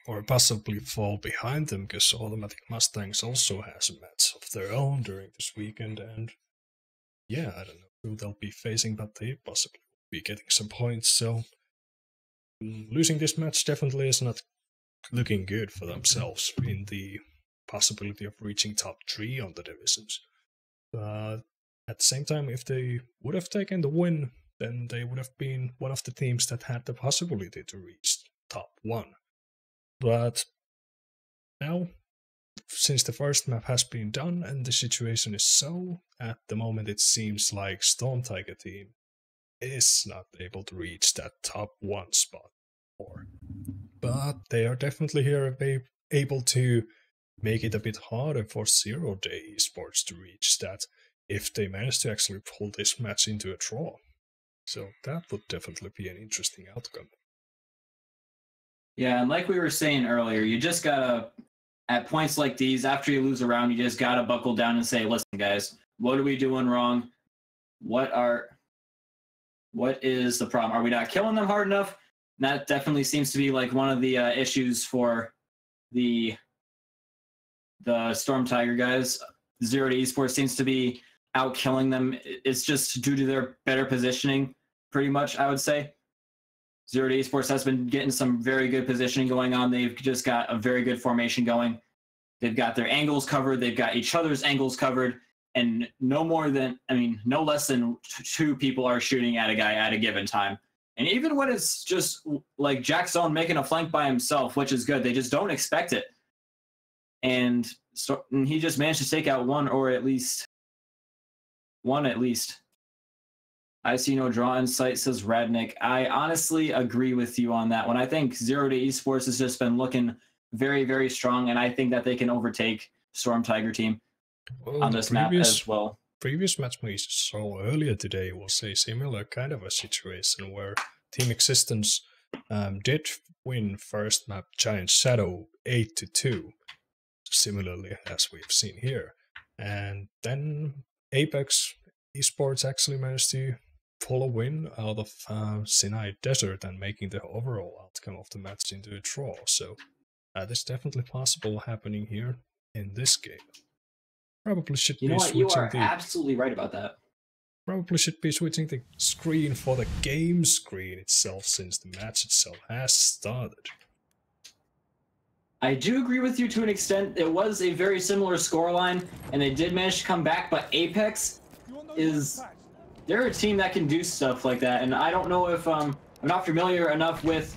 Or possibly fall behind them, because automatic Mustangs also has a match of their own during this weekend, and yeah, I don't know who they'll be facing, but they possibly will be getting some points, so losing this match definitely is not looking good for themselves in the possibility of reaching top 3 on the divisions. But at the same time, if they would have taken the win, then they would have been one of the teams that had the possibility to reach top 1. But now, since the first map has been done and the situation is so, at the moment it seems like Stormtiger team is not able to reach that top 1 spot. But they are definitely here able to make it a bit harder for ZeroDay eSports to reach that if they manage to actually pull this match into a draw. So that would definitely be an interesting outcome. Yeah, and like we were saying earlier, you just gotta, at points like these, after you lose a round, you just gotta buckle down and say, listen, guys, what are we doing wrong? What is the problem? Are we not killing them hard enough? And that definitely seems to be like one of the issues for the Stormtiger guys. ZeroDay eSports seems to be out killing them. It's just due to their better positioning, pretty much, I would say. ZeroDay eSports has been getting some very good positioning going on. They've just got a very good formation going. They've got their angles covered. They've got each other's angles covered. And no less than 2 people are shooting at a guy at a given time. And even when it's just like Jack Stone making a flank by himself, which is good, they just don't expect it. And he just managed to take out one at least. I see no draw in sight, says Radnick. I honestly agree with you on that one. I think ZeroDay eSports has just been looking very, very strong, and I think that they can overtake Stormtiger team on this map as well. Previous match we saw earlier today was a similar kind of a situation where Team Existence did win first map Giant Shadow 8-2, similarly as we've seen here. And then Apex eSports actually managed to pull a win out of Sinai Desert and making the overall outcome of the match into a draw. So that is definitely possible happening here in this game. Probably should be switching you are absolutely right about that. Probably should be switching the screen for the game screen itself, since the match itself has started. I do agree with you to an extent. It was a very similar scoreline, and they did manage to come back, but Apex they're a team that can do stuff like that, and I don't know if I'm not familiar enough with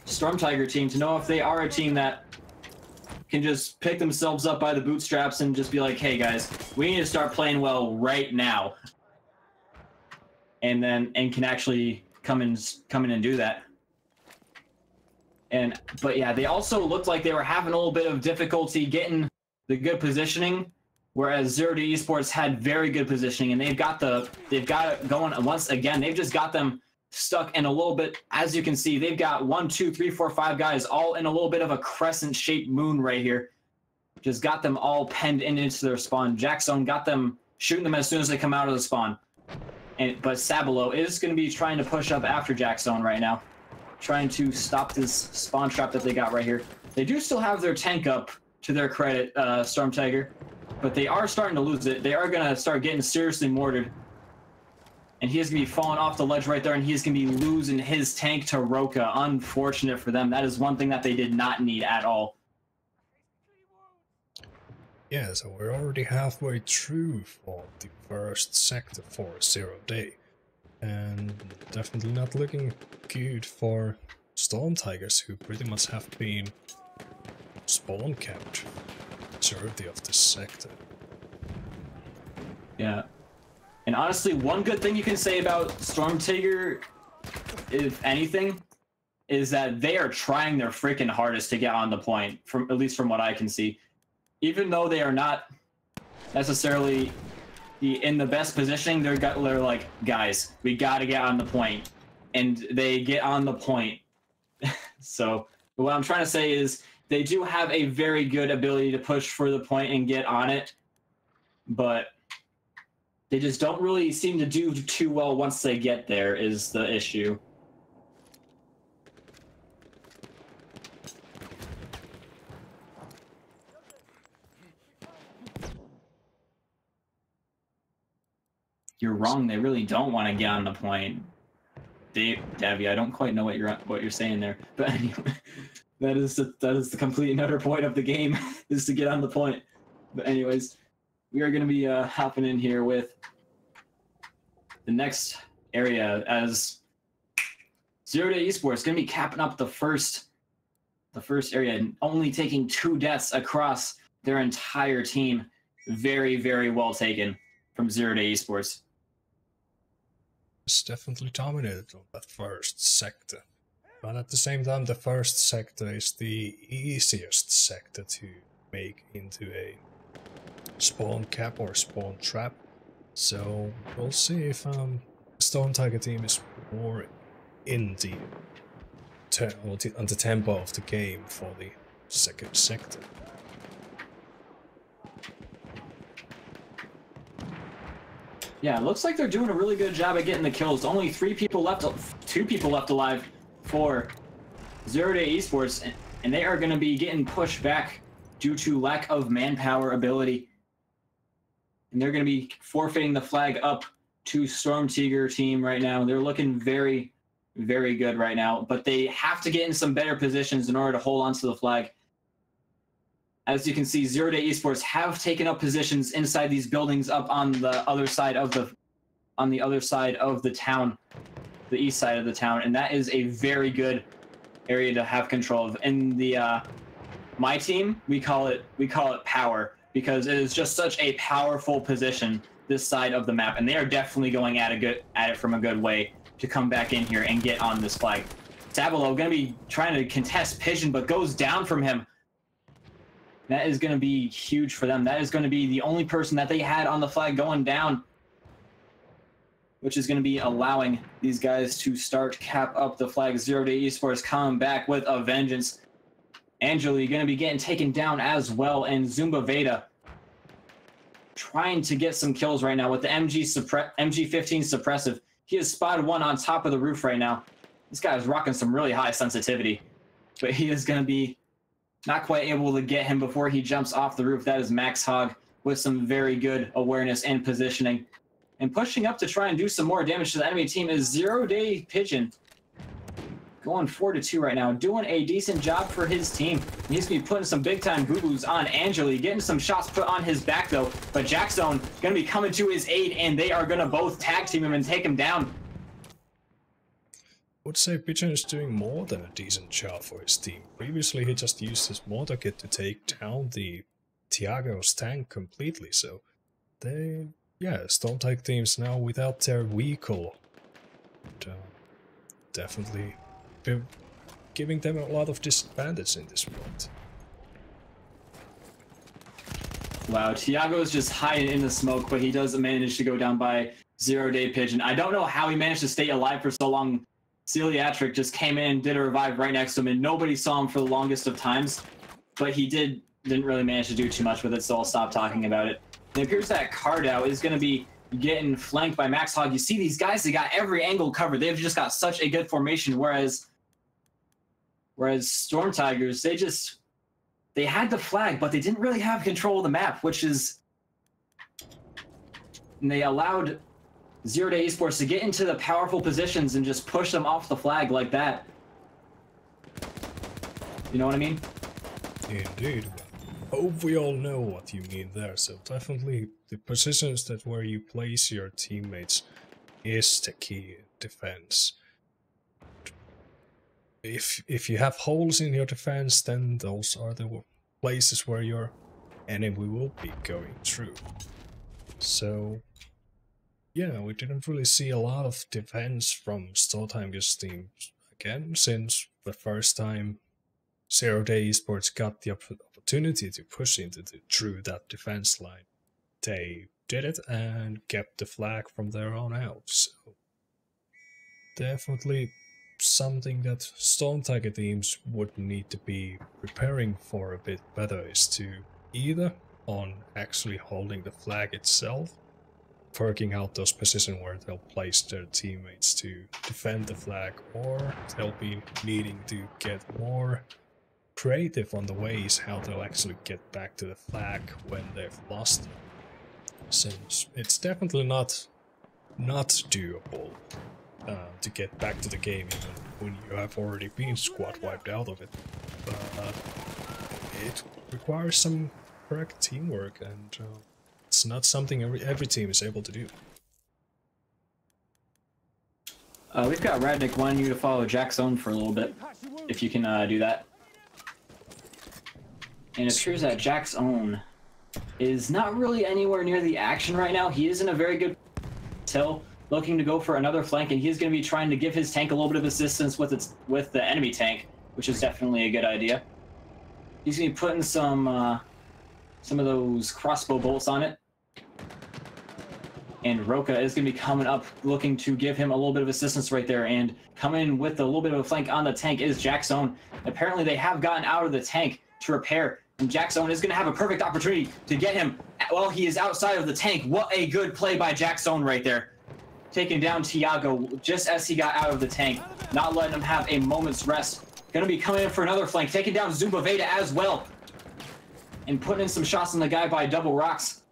Stormtiger team to know if they are a team that can just pick themselves up by the bootstraps and just be like, hey guys, we need to start playing well right now. And can actually come in and do that. But yeah, they also looked like they were having a little bit of difficulty getting the good positioning, whereas ZeroDay eSports had very good positioning, and they've got it going once again. They've just got them stuck in a little bit. As you can see, they've got 1, 2, 3, 4, 5 guys all in a little bit of a crescent-shaped moon right here. Just got them all penned into their spawn. Jackzone got them shooting them as soon as they come out of the spawn. But Sabalo is going to be trying to push up after Jackzone right now, trying to stop this spawn trap that they got right here. They do still have their tank up, to their credit, Stormtiger, but they are starting to lose it. They are going to start getting seriously mortared. And he is going to be falling off the ledge right there, and he is going to be losing his tank to Roka. Unfortunate for them. That is one thing that they did not need at all. Yeah, so we're already halfway through for the first sector for ZeroDay. And definitely not looking good for Stormtigers, who pretty much have been spawn capped majority of this sector. Yeah. And honestly, one good thing you can say about Stormtiger, if anything, is that they are trying their freaking hardest to get on the point, at least from what I can see. Even though they are not necessarily in the best positioning, they're like, guys, we got to get on the point. And they get on the point. So what I'm trying to say is they do have a very good ability to push for the point and get on it. But they just don't really seem to do too well once they get there is the issue. You're wrong. They really don't want to get on the point. Davy, I don't quite know what you're saying there, but anyway, that is the complete and utter point of the game is to get on the point. But anyways, we are going to be hopping in here with the next area as ZeroDay eSports going to be capping up the first area and only taking 2 deaths across their entire team. Very, very well taken from ZeroDay eSports. It's definitely dominated on that first sector. But at the same time, the first sector is the easiest sector to make into a spawn cap or spawn trap. So we'll see if Stormtiger team is more in the on the tempo of the game for the second sector. Yeah, it looks like they're doing a really good job at getting the kills. Only 2 people left alive for ZeroDay eSports, and they are going to be getting pushed back due to lack of manpower ability. And they're going to be forfeiting the flag up to Stormtiger team right now. They're looking very, very good right now, but they have to get in some better positions in order to hold on to the flag. As you can see, ZeroDay eSports have taken up positions inside these buildings up on the other side of the town, the east side of the town, and that is a very good area to have control of. In the my team, we call it power, because it is just such a powerful position this side of the map, and they are definitely going at it from a good way to come back in here and get on this flag. Sabalo going to be trying to contest Pigeon, but goes down from him. That is going to be huge for them. That is going to be the only person that they had on the flag going down. which is going to be allowing these guys to start cap up the flag. ZeroDay eSports coming back with a vengeance. Angeli going to be getting taken down as well, and Zumba Veda trying to get some kills right now with the MG15 suppressive. He has spotted one on top of the roof right now. This guy is rocking some really high sensitivity, but he is going to be not quite able to get him before he jumps off the roof. That is Max Hogg with some very good awareness and positioning. And pushing up to try and do some more damage to the enemy team is ZeroDay Pigeon. Going 4-2 right now, doing a decent job for his team. He's going to be putting some big-time boo-boos on Angeli, getting some shots put on his back, though. But Jackzone going to be coming to his aid, and they are going to both tag team him and take him down. I would say Pigeon is doing more than a decent job for his team. Previously, he just used his mortar kit to take down the Tiago's tank completely, so they... yeah, Stormtiger teams now without their vehicle. And, definitely giving them a lot of disadvantage in this world. Wow, Tiago's just hiding in the smoke, but he does manage to go down by ZeroDay Pigeon. I don't know how he managed to stay alive for so long. Celiatric just came in, did a revive right next to him, and nobody saw him for the longest of times. But he didn't really manage to do too much with it, so I'll stop talking about it. It appears that Cardao is going to be getting flanked by Max Hogg. You see these guys, they got every angle covered. They've just got such a good formation, whereas Stormtigers, they had the flag, but they didn't really have control of the map, which is... and they allowed ZeroDay eSports to get into the powerful positions and just push them off the flag like that. You know what I mean? Indeed. Hope we all know what you mean there. So definitely the positions that where you place your teammates is the key in defense. If you have holes in your defense, then those are the places where your enemy will be going through. So yeah, we didn't really see a lot of defense from Stormtiger's team again since the first time ZeroDay eSports got the opportunity to push through that defense line. They did it and kept the flag from there on out. So definitely something that Stormtiger teams would need to be preparing for a bit better is to either on actually holding the flag itself, working out those positions where they'll place their teammates to defend the flag, or they'll be needing to get more creative on the ways how they'll actually get back to the flag when they've lost it. Since it's definitely not doable to get back to the game even when you have already been squad wiped out of it. But it requires some correct teamwork, and it's not something every team is able to do. We've got Radnik wanting you to follow Jackzone for a little bit, if you can do that. And it appears that Jackzone is not really anywhere near the action right now. He is in a very good till, looking to go for another flank, and he's going to be trying to give his tank a little bit of assistance with the enemy tank, which is definitely a good idea. He's going to be putting some of those crossbow bolts on it. And Roka is going to be coming up, looking to give him a little bit of assistance right there. And coming with a little bit of a flank on the tank is Jackzone. Apparently they have gotten out of the tank to repair, and Jackzone is going to have a perfect opportunity to get him while he is outside of the tank. What a good play by Jackzone right there. Taking down Tiago just as he got out of the tank, not letting him have a moment's rest. Going to be coming in for another flank, taking down Zumba Veda as well, and putting in some shots on the guy by double rocks.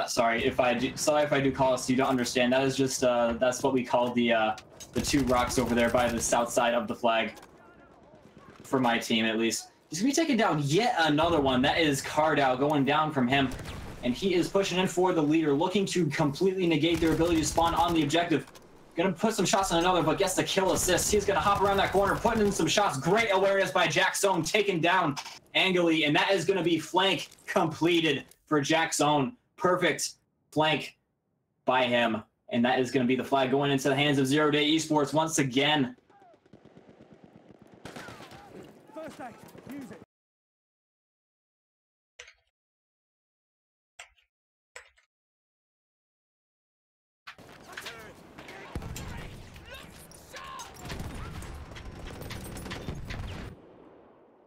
Sorry if I do call us, you don't understand. That is just that's what we call the two rocks over there by the south side of the flag. For my team, at least. He's gonna be taking down yet another one. That is Cardao going down from him, and he is pushing in for the leader, looking to completely negate their ability to spawn on the objective. Gonna put some shots on another, but gets the kill assist. He's gonna hop around that corner, putting in some shots. Great awareness by Jackzone, taking down Angeli, and that is gonna be flank completed for Jackzone. Perfect flank by him, and that is gonna be the flag going into the hands of ZeroDay eSports once again.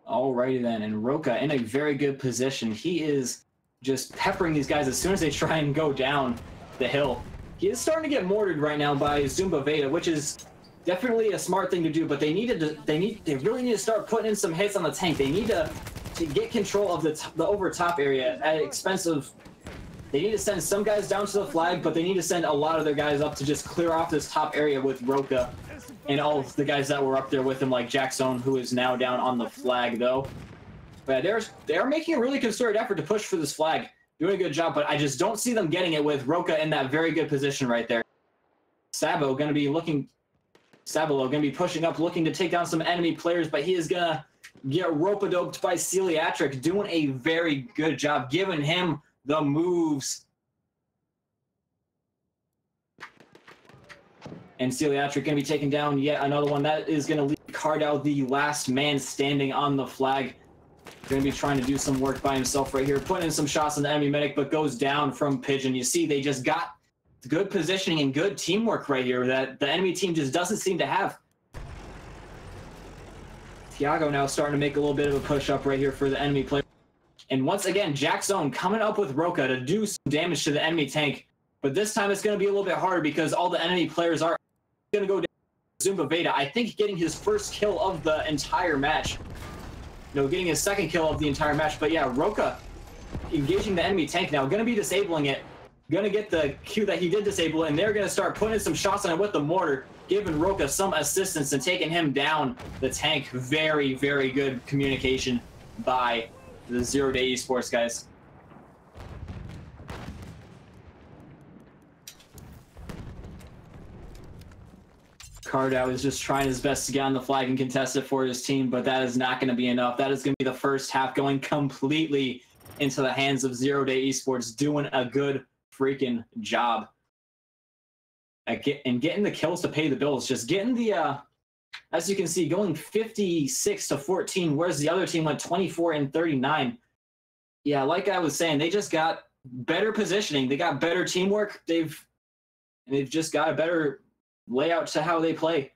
Alrighty then, and Roka in a very good position. He is just peppering these guys as soon as they try and go down the hill. He is starting to get mortared right now by Zumba Veda, which is definitely a smart thing to do, but they really need to start putting in some hits on the tank. They need to get control of the over top area at expense of. They need to send some guys down to the flag, but they need to send a lot of their guys up to just clear off this top area with Roka and all of the guys that were up there with him, like Jackson, who is now down on the flag, though. But they're making a really concerted effort to push for this flag. Doing a good job, but I just don't see them getting it with Roka in that very good position right there. Sabalo going to be pushing up, looking to take down some enemy players, but he is going to get rope-a-doped by Celiatric, doing a very good job, giving him the moves. And Celiatric going to be taking down yet another one. That is going to leave Cardell the last man standing on the flag. Going to be trying to do some work by himself right here, putting in some shots on the enemy medic, but goes down from Pigeon. You see, they just got good positioning and good teamwork right here that the enemy team just doesn't seem to have. Thiago now starting to make a little bit of a push up right here for the enemy player. And once again, Jackson coming up with Roka to do some damage to the enemy tank. But this time it's going to be a little bit harder because all the enemy players are going to go down. Zumba Veda, I think, getting his first kill of the entire match. No, getting his second kill of the entire match. But yeah, Roka engaging the enemy tank now, going to be disabling it. Going to get the cue that he did disable it, and they're going to start putting some shots on it with the mortar, giving Roka some assistance and taking him down the tank. Very, very good communication by the ZeroDay eSports guys. Cardell is just trying his best to get on the flag and contest it for his team, but that is not going to be enough. That is going to be the first half going completely into the hands of ZeroDay eSports, doing a good freaking job at getting the kills to pay the bills. Just getting the, as you can see, going 56-14, whereas the other team went 24-39. Yeah, like I was saying, they just got better positioning. They got better teamwork. They've just got a better layout to how they play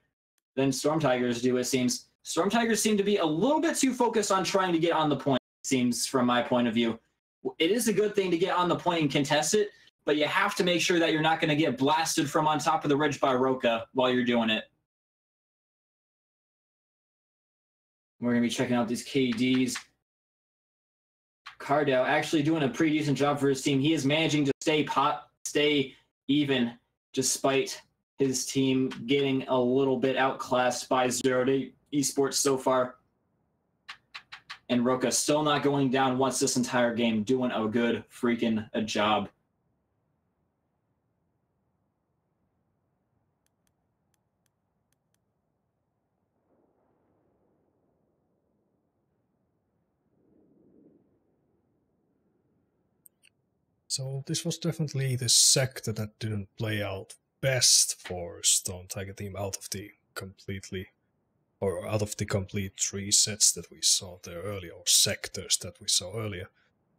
than Stormtigers do, it seems. Stormtigers seem to be a little bit too focused on trying to get on the point, it seems, from my point of view. It is a good thing to get on the point and contest it, but you have to make sure that you're not going to get blasted from on top of the ridge by Roka while you're doing it. We're going to be checking out these KDs. Cardell actually doing a pretty decent job for his team. He is managing to stay even despite his team getting a little bit outclassed by ZeroDay eSports so far. And Roka still not going down once this entire game, doing a good freaking job. So this was definitely the sector that didn't play out best for Stormtiger team out of the complete 3 sets that we saw there earlier, or sectors that we saw earlier.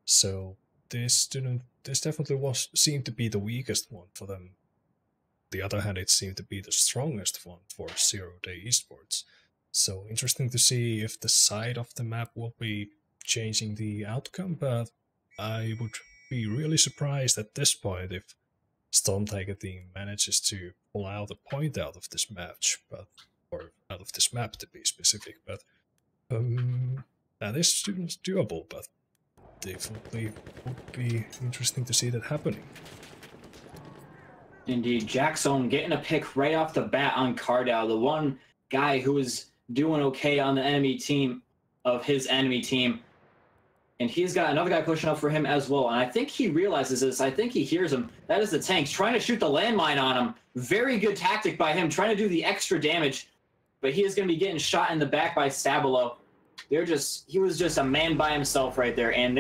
So this definitely seemed to be the weakest one for them. On the other hand, it seemed to be the strongest one for ZeroDay eSports. So interesting to see if the side of the map will be changing the outcome, but I would be really surprised at this point if Stormtiger team manages to pull out a point out of this match, or out of this map to be specific. But that is doable, but definitely would be interesting to see that happening. Indeed, Jackson getting a pick right off the bat on Cardell, the one guy who was doing okay on the enemy team of his enemy team. And he's got another guy pushing up for him as well. And I think he realizes this. I think he hears him. That is the tanks trying to shoot the landmine on him. Very good tactic by him, trying to do the extra damage. But he is going to be getting shot in the back by Sabalo. He was just a man by himself right there. And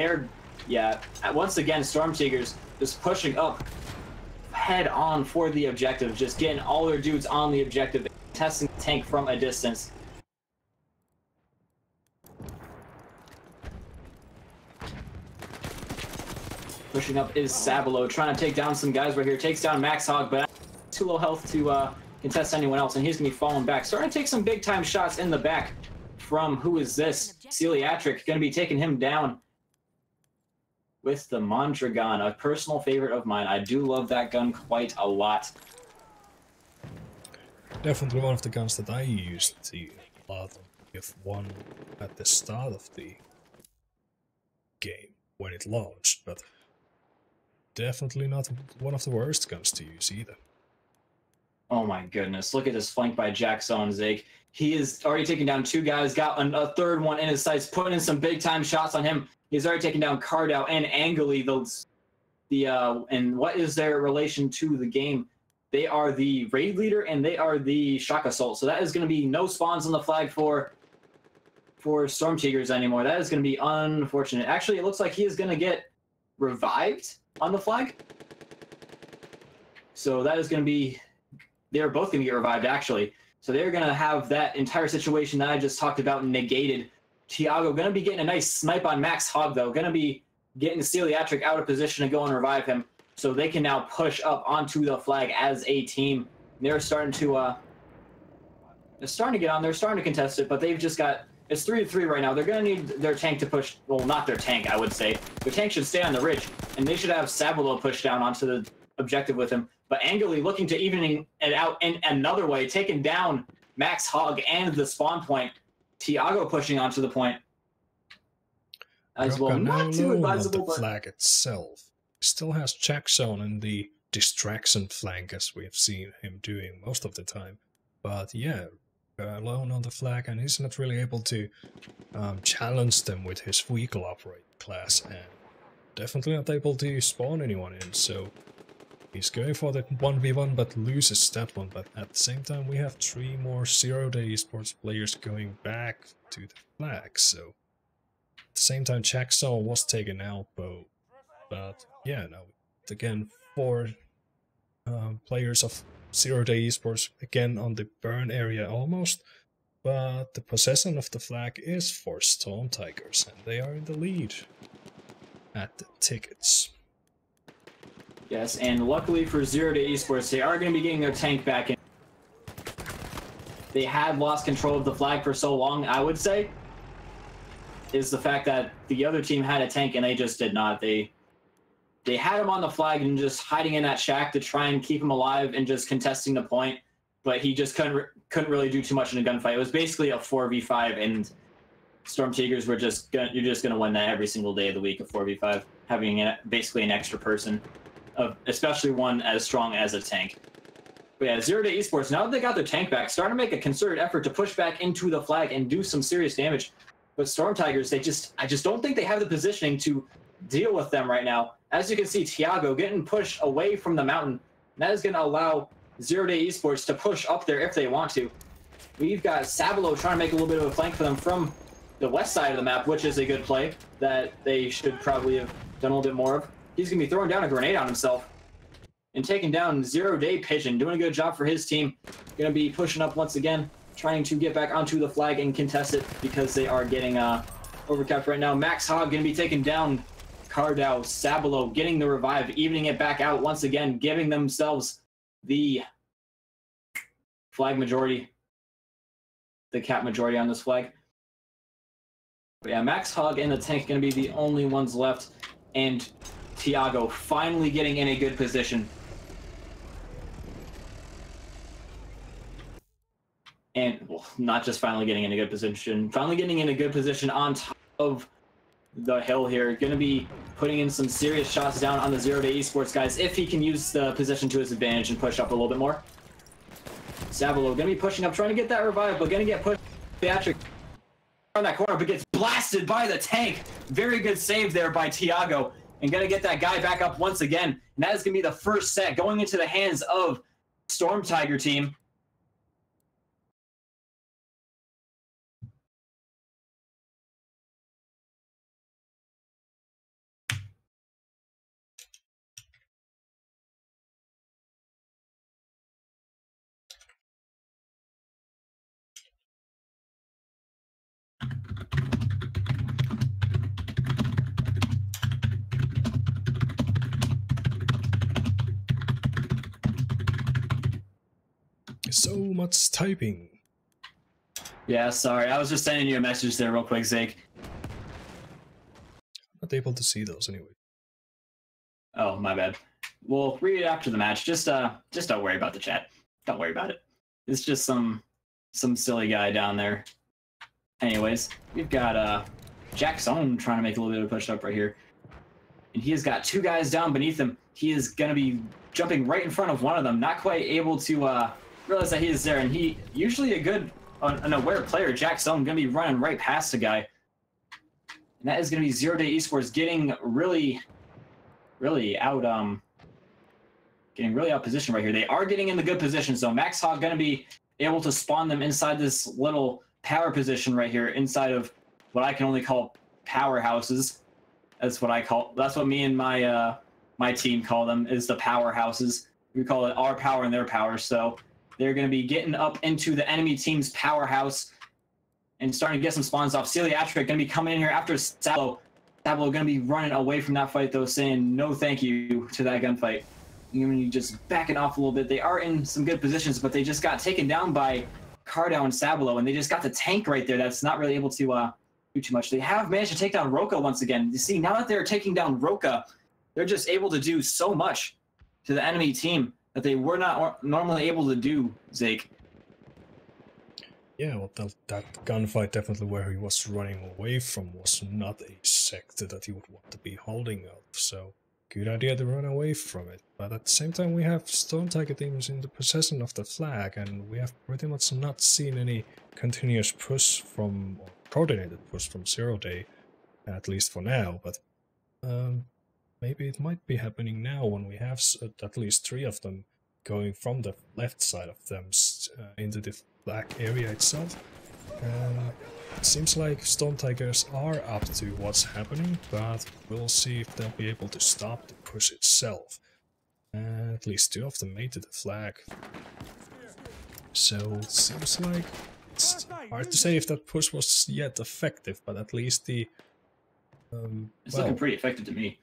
once again, Stormtigers just pushing up head on for the objective. Just getting all their dudes on the objective, testing the tank from a distance. Pushing up is Sabalo, trying to take down some guys right here. Takes down Max Hog, but too low health to contest anyone else, and he's going to be falling back. Starting to take some big-time shots in the back from, who is this? Celiatric, going to be taking him down with the Mondragon, a personal favorite of mine. I do love that gun quite a lot. Definitely one of the guns that I used to a lot with one at the start of the game when it launched, but definitely not one of the worst guns to use either. Oh my goodness, look at this flank by ChaosZake. He is already taking down 2 guys, got a third one in his sights, putting in some big time shots on him. He's already taken down Cardau and Angeli. And what is their relation to the game? They are the raid leader and they are the shock assault. So that is going to be no spawns on the flag for Stormtigers anymore. That is going to be unfortunate. Actually, it looks like he is going to get revived on the flag. So that is going to be, they're both going to get revived actually. So they're going to have that entire situation that I just talked about negated. Tiago going to be getting a nice snipe on Max Hog though. Going to be getting Celiatric out of position to go and revive him. So they can now push up onto the flag as a team. They're starting to get on. They're starting to contest it, but they've just got, it's 3-3 right now. They're going to need their tank to push, well, not their tank, I would say. Their tank should stay on the ridge, and they should have Sabalo push down onto the objective with him. But Angeli looking to evening it out in another way, taking down Max Hog and the spawn point. Tiago pushing onto the point as well. Not too advisable, but the flag itself still has check zone in the distraction flank, as we have seen him doing most of the time. But yeah, alone on the flag, and he's not really able to challenge them with his vehicle operator class, and definitely not able to spawn anyone in. So he's going for the 1v1, but loses that one. But at the same time, we have 3 more ZeroDay eSports players going back to the flag. So at the same time, Chaxo was taken out, but yeah, now again 4 players of ZeroDay eSports again on the burn area almost. But the possession of the flag is for Stormtigers, and they are in the lead at the tickets. Yes, and luckily for ZeroDay eSports, they are going to be getting their tank back in. They had lost control of the flag for so long, I would say, is the fact that the other team had a tank and they just did not. They had him on the flag and just hiding in that shack to try and keep him alive and just contesting the point, but he just couldn't really do too much in a gunfight. It was basically a 4v5, and Stormtigers were you're just gonna win that every single day of the week, a 4v5, having basically an extra person, especially one as strong as a tank. But yeah, ZeroDay eSports, now that they got their tank back, starting to make a concerted effort to push back into the flag and do some serious damage. But Stormtigers, I just don't think they have the positioning to deal with them right now. As you can see, Tiago getting pushed away from the mountain. That is going to allow ZeroDay eSports to push up there if they want to. We've got Sabalo trying to make a little bit of a flank for them from the west side of the map, which is a good play that they should probably have done a little bit more of. He's going to be throwing down a grenade on himself and taking down ZeroDay Pigeon, doing a good job for his team. Going to be pushing up once again, trying to get back onto the flag and contest it because they are getting overcapped right now. Max Hog going to be taking down Cardau. Sabalo getting the revive, evening it back out once again, giving themselves the flag majority, the cap majority on this flag. But yeah, Max Hog and the tank going to be the only ones left, and Tiago finally getting in a good position. And, well, not just finally getting in a good position, finally getting in a good position on top of the hill here. Going to be putting in some serious shots down on the ZeroDay eSports guys if he can use the position to his advantage and push up a little bit more. Sabalo going to be pushing up, trying to get that revive, but going to get pushed. Patrick on that corner, but gets blasted by the tank. Very good save there by Tiago, and going to get that guy back up once again. And that is going to be the first set going into the hands of Stormtiger team. So much typing. Yeah, sorry. I was just sending you a message there real quick, Zake. Not able to see those anyway. Oh, my bad. We'll read it after the match. Just don't worry about the chat. Don't worry about it. It's just some silly guy down there. Anyways, we've got Jack's own trying to make a little bit of a push up right here. And he has got two guys down beneath him. He is going to be jumping right in front of one of them, not quite able to realize that he is there. And he, usually a good, an aware player, Jack's own, going to be running right past the guy. And that is going to be ZeroDay eSports getting really out, getting really out position right here. They are getting in the good position, so Max Hawk going to be able to spawn them inside this little power position right here, inside of what I can only call powerhouses. That's what me and my my team call them, is the powerhouses. We call it our power and their power. So they're going to be getting up into the enemy team's powerhouse and starting to get some spawns off. Celiatric going to be coming in here after Laszlo. Laszlo going to be running away from that fight, though, saying no thank you to that gunfight. You're going to be just backing off a little bit. They are in some good positions, but they just got taken down by Cardow and Sabalo, and they just got the tank right there that's not really able to do too much. They have managed to take down Roka once again. You see, now that they're taking down Roka, they're just able to do so much to the enemy team that they were not normally able to do, Zake. Yeah, well, that gunfight definitely where he was running away from was not a sector that you would want to be holding up, so good idea to run away from it. But at the same time, we have Stormtiger teams in the possession of the flag, and we have pretty much not seen any continuous push from, or coordinated push from ZeroDay, at least for now, but maybe it might be happening now when we have at least three of them going from the left side of them into the flag area itself. It seems like Stormtigers are up to what's happening, but we'll see if they'll be able to stop the push itself. At least two of them made to the flag. So it seems like it's hard to say if that push was yet effective, but at least the... it's looking pretty effective to me.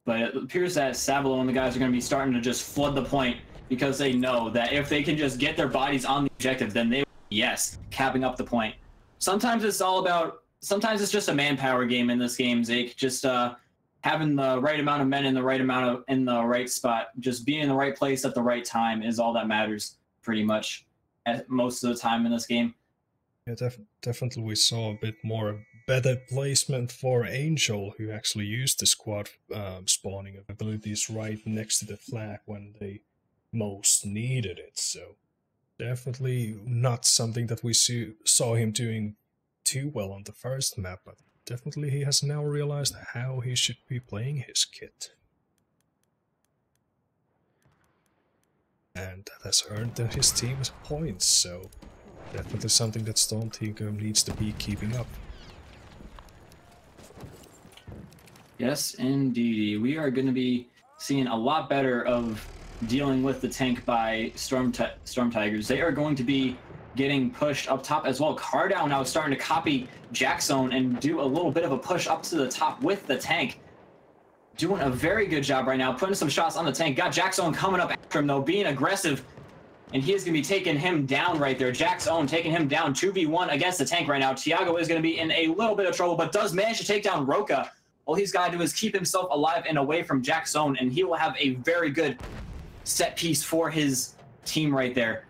But it appears that Sabalo and the guys are going to be starting to just flood the point, because they know that if they can just get their bodies on the objective, then they will, yes, capping up the point. Sometimes it's just a manpower game in this game, Zake. Just having the right amount of men in the right spot, just being in the right place at the right time is all that matters, pretty much, most of the time in this game. Yeah, definitely we saw a bit more better placement for Angel, who actually used the squad spawning abilities right next to the flag when they most needed it. So definitely not something that we saw him doing too well on the first map, but definitely he has now realized how he should be playing his kit. And that has earned his team's points, so definitely something that Stormtiger needs to be keeping up. Yes, indeed. We are going to be seeing a lot better of dealing with the tank by Stormtigers. They are going to be getting pushed up top as well. Cardow now is starting to copy Jack's own and do a little bit of a push up to the top with the tank. Doing a very good job right now, putting some shots on the tank. Got Jack's own coming up after him, though, being aggressive. And he is going to be taking him down right there. Jack's own taking him down 2v1 against the tank right now. Tiago is going to be in a little bit of trouble, but does manage to take down Roka. All he's got to do is keep himself alive and away from Jack's own, and he will have a very good set piece for his team right there.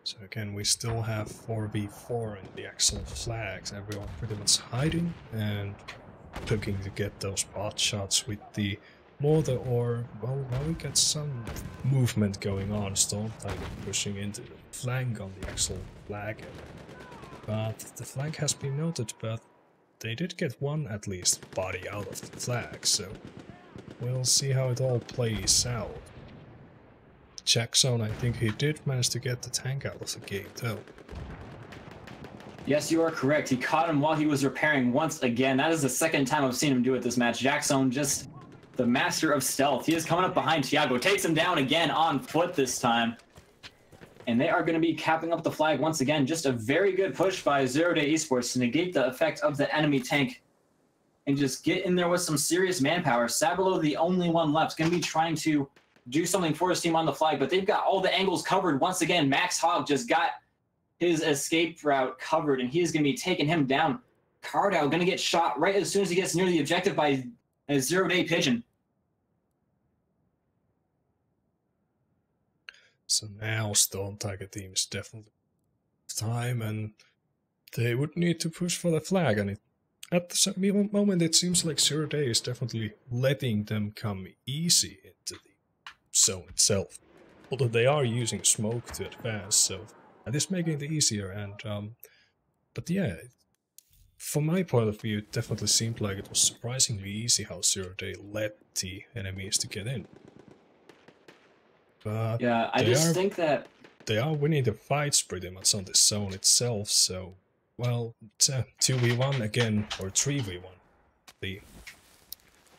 So again, we still have 4v4 in the actual flags. Everyone pretty much hiding and looking to get those pot shots with the mortar, or, well, now we get some movement going on. Stormtiger pushing into the flank on the actual flag. But the flank has been noted, but they did get one, at least, body out of the flag, so we'll see how it all plays out. Jackson, I think he did manage to get the tank out of the game, though. Yes, you are correct. He caught him while he was repairing once again. That is the second time I've seen him do it this match. Jackson, just the master of stealth. He is coming up behind Tiago, takes him down again on foot this time. And they are going to be capping up the flag once again. Just a very good push by ZeroDay eSports to negate the effect of the enemy tank and just get in there with some serious manpower. Sabalo, the only one left, going to be trying to do something for his team on the flag, but they've got all the angles covered. Once again, Max Hogg just got his escape route covered, and he's going to be taking him down. Cardow going to get shot right as soon as he gets near the objective by a ZeroDay Pigeon. So now Stormtiger team is definitely time, and they would need to push for the flag, and at the moment it seems like ZeroDay is definitely letting them come easy into the zone itself. Although they are using smoke to advance, so that is making it easier, and but yeah, from my point of view, it definitely seemed like it was surprisingly easy how ZeroDay let the enemies to get in. But yeah, I just think that they are winning the fights pretty much on the zone itself, so, well, it's a 2v1 again, or 3v1. The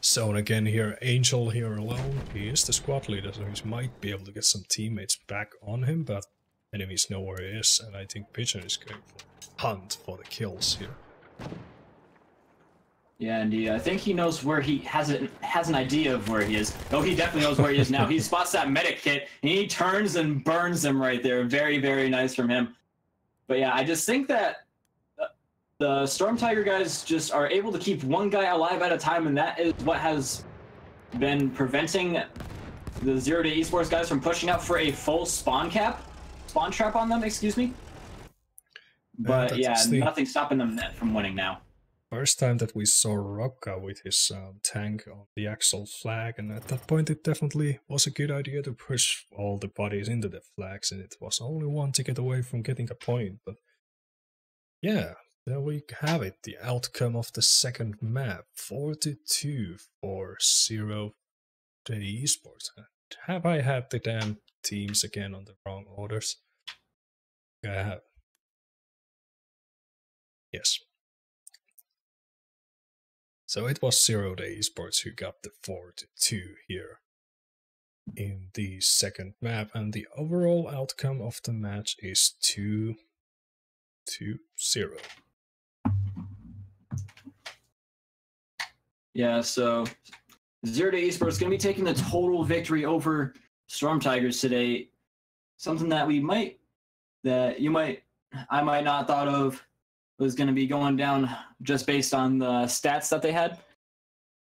zone again here, Angel here alone, he is the squad leader, so he might be able to get some teammates back on him, but enemies know where he is, and I think Pigeon is going for hunt for the kills here. Yeah, indeed. I think he knows where he has an idea of where he is. Oh, he definitely knows where he is now. He spots that medic kit, and he turns and burns them right there. Very, very nice from him. But yeah, I just think that the Stormtiger guys just are able to keep one guy alive at a time, and that is what has been preventing the ZeroDay eSports guys from pushing out for a full spawn trap on them, excuse me. But yeah, nothing's stopping them from winning now. First time that we saw Rocca with his tank on the actual flag, and at that point it definitely was a good idea to push all the bodies into the flags, and it was only one to get away from getting a point. But yeah, there we have it, the outcome of the second map, 4-2 for ZeroDay eSports. Have I had the damn teams again on the wrong orders? I have. Yes. So it was ZeroDay eSports who got the 4-2 here in the second map, and the overall outcome of the match is 2-0. Yeah, so ZeroDay eSports is going to be taking the total victory over Stormtigers today. Something that I might not thought of was going to be going down just based on the stats that they had.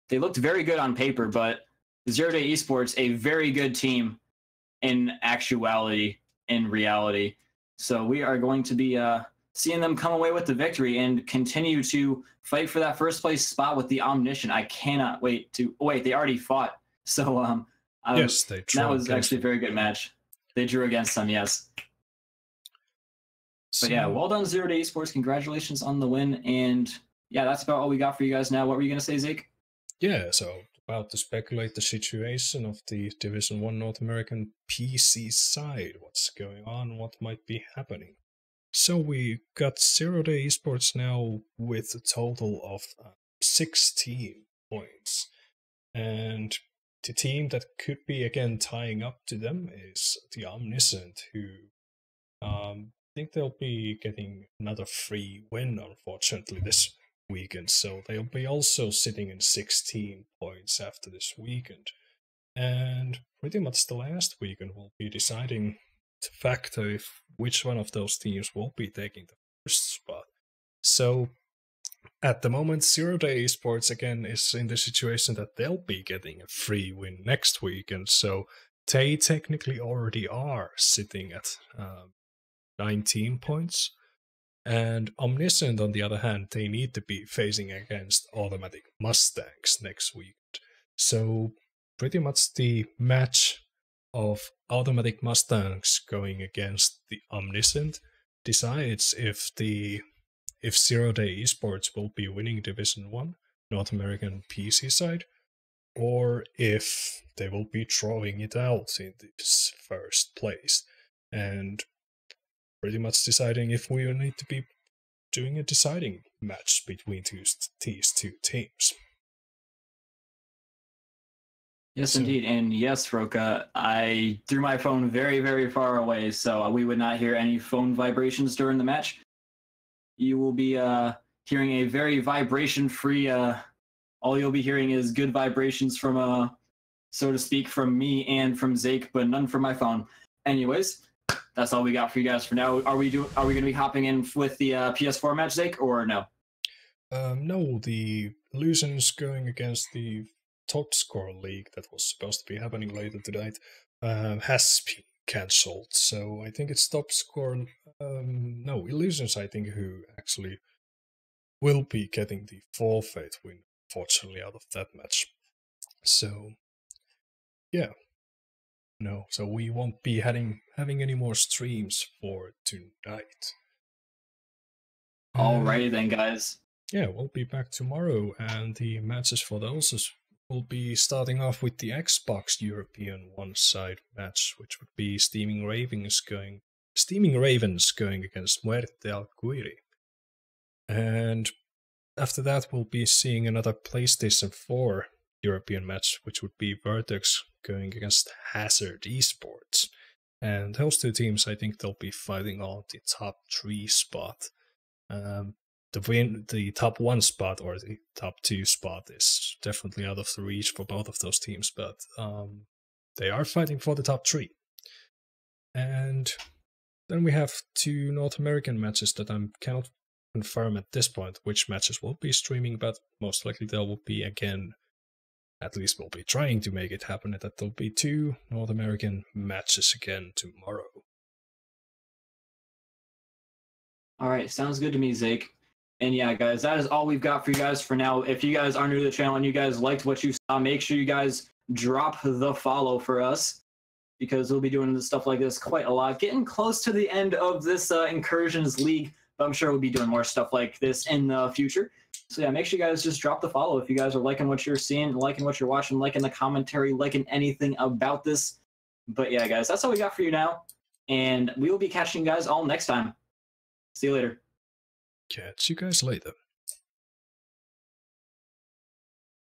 They looked very good on paper, but ZeroDay eSports, a very good team in actuality, in reality. So we are going to be seeing them come away with the victory and continue to fight for that first place spot with the Omniscient. I cannot wait to... Oh, wait, they already fought. So yes, they drew. That was actually a very good match. They drew against them, yes. But yeah, well done, ZeroDay eSports. Congratulations on the win. And yeah, that's about all we got for you guys now. What were you going to say, Zeke? Yeah, so about to speculate the situation of the Division 1 North American PC side. What's going on? What might be happening? So we got ZeroDay eSports now with a total of 16 points. And the team that could be again tying up to them is the Omniscient, who I think they'll be getting another free win, unfortunately, this weekend. So they'll be also sitting in 16 points after this weekend. And pretty much the last weekend will be deciding the factor if which one of those teams will be taking the first spot. So at the moment, ZeroDay eSports again is in the situation that they'll be getting a free win next weekend. So they technically already are sitting at 19 points, and Omniscient, on the other hand, they need to be facing against Automatic Mustangs next week. So pretty much the match of Automatic Mustangs going against the Omniscient decides if ZeroDay eSports will be winning Division 1 North American PC side, or if they will be drawing it out in this first place, and pretty much deciding if we need to be doing a deciding match between these two teams. Yes, indeed. And yes, Roka, I threw my phone very, very far away, so we would not hear any phone vibrations during the match. You will be hearing a very vibration-free... all you'll be hearing is good vibrations from, so to speak, from me and from Zake, but none from my phone. Anyways, that's all we got for you guys for now. Are we going to be hopping in with the PS4 match, Zake, or no? No, the Illusions going against the top score league that was supposed to be happening later tonight has been cancelled. So I think it's top score. No, Illusions, I think, who actually will be getting the forfeit win, fortunately, out of that match. So, yeah. No, so we won't be having any more streams for tonight. Alrighty then, guys. Yeah, we'll be back tomorrow, and the matches for those will be starting off with the Xbox European one-side match, which would be Steaming Ravens going against Muerte Alquiri. And after that, we'll be seeing another PlayStation 4 European match, which would be Vertex going against ZeroDay eSports. And those two teams, I think they'll be fighting on the top 3 spot. The top 1 spot or the top 2 spot is definitely out of the reach for both of those teams, but they are fighting for the top 3. And then we have 2 North American matches that I cannot confirm at this point which matches will be streaming, but most likely there will be again, at least we'll be trying to make it happen, that there'll be 2 North American matches again tomorrow. Alright, sounds good to me, Zake. And yeah, guys, that is all we've got for you guys for now. If you guys are new to the channel and you guys liked what you saw, make sure you guys drop the follow for us, because we'll be doing stuff like this quite a lot. Getting close to the end of this Incursions League, but I'm sure we'll be doing more stuff like this in the future. So yeah, make sure you guys just drop the follow if you guys are liking what you're seeing, liking what you're watching, liking the commentary, liking anything about this. But yeah, guys, that's all we got for you now. And we will be catching you guys all next time. See you later. Catch you guys later.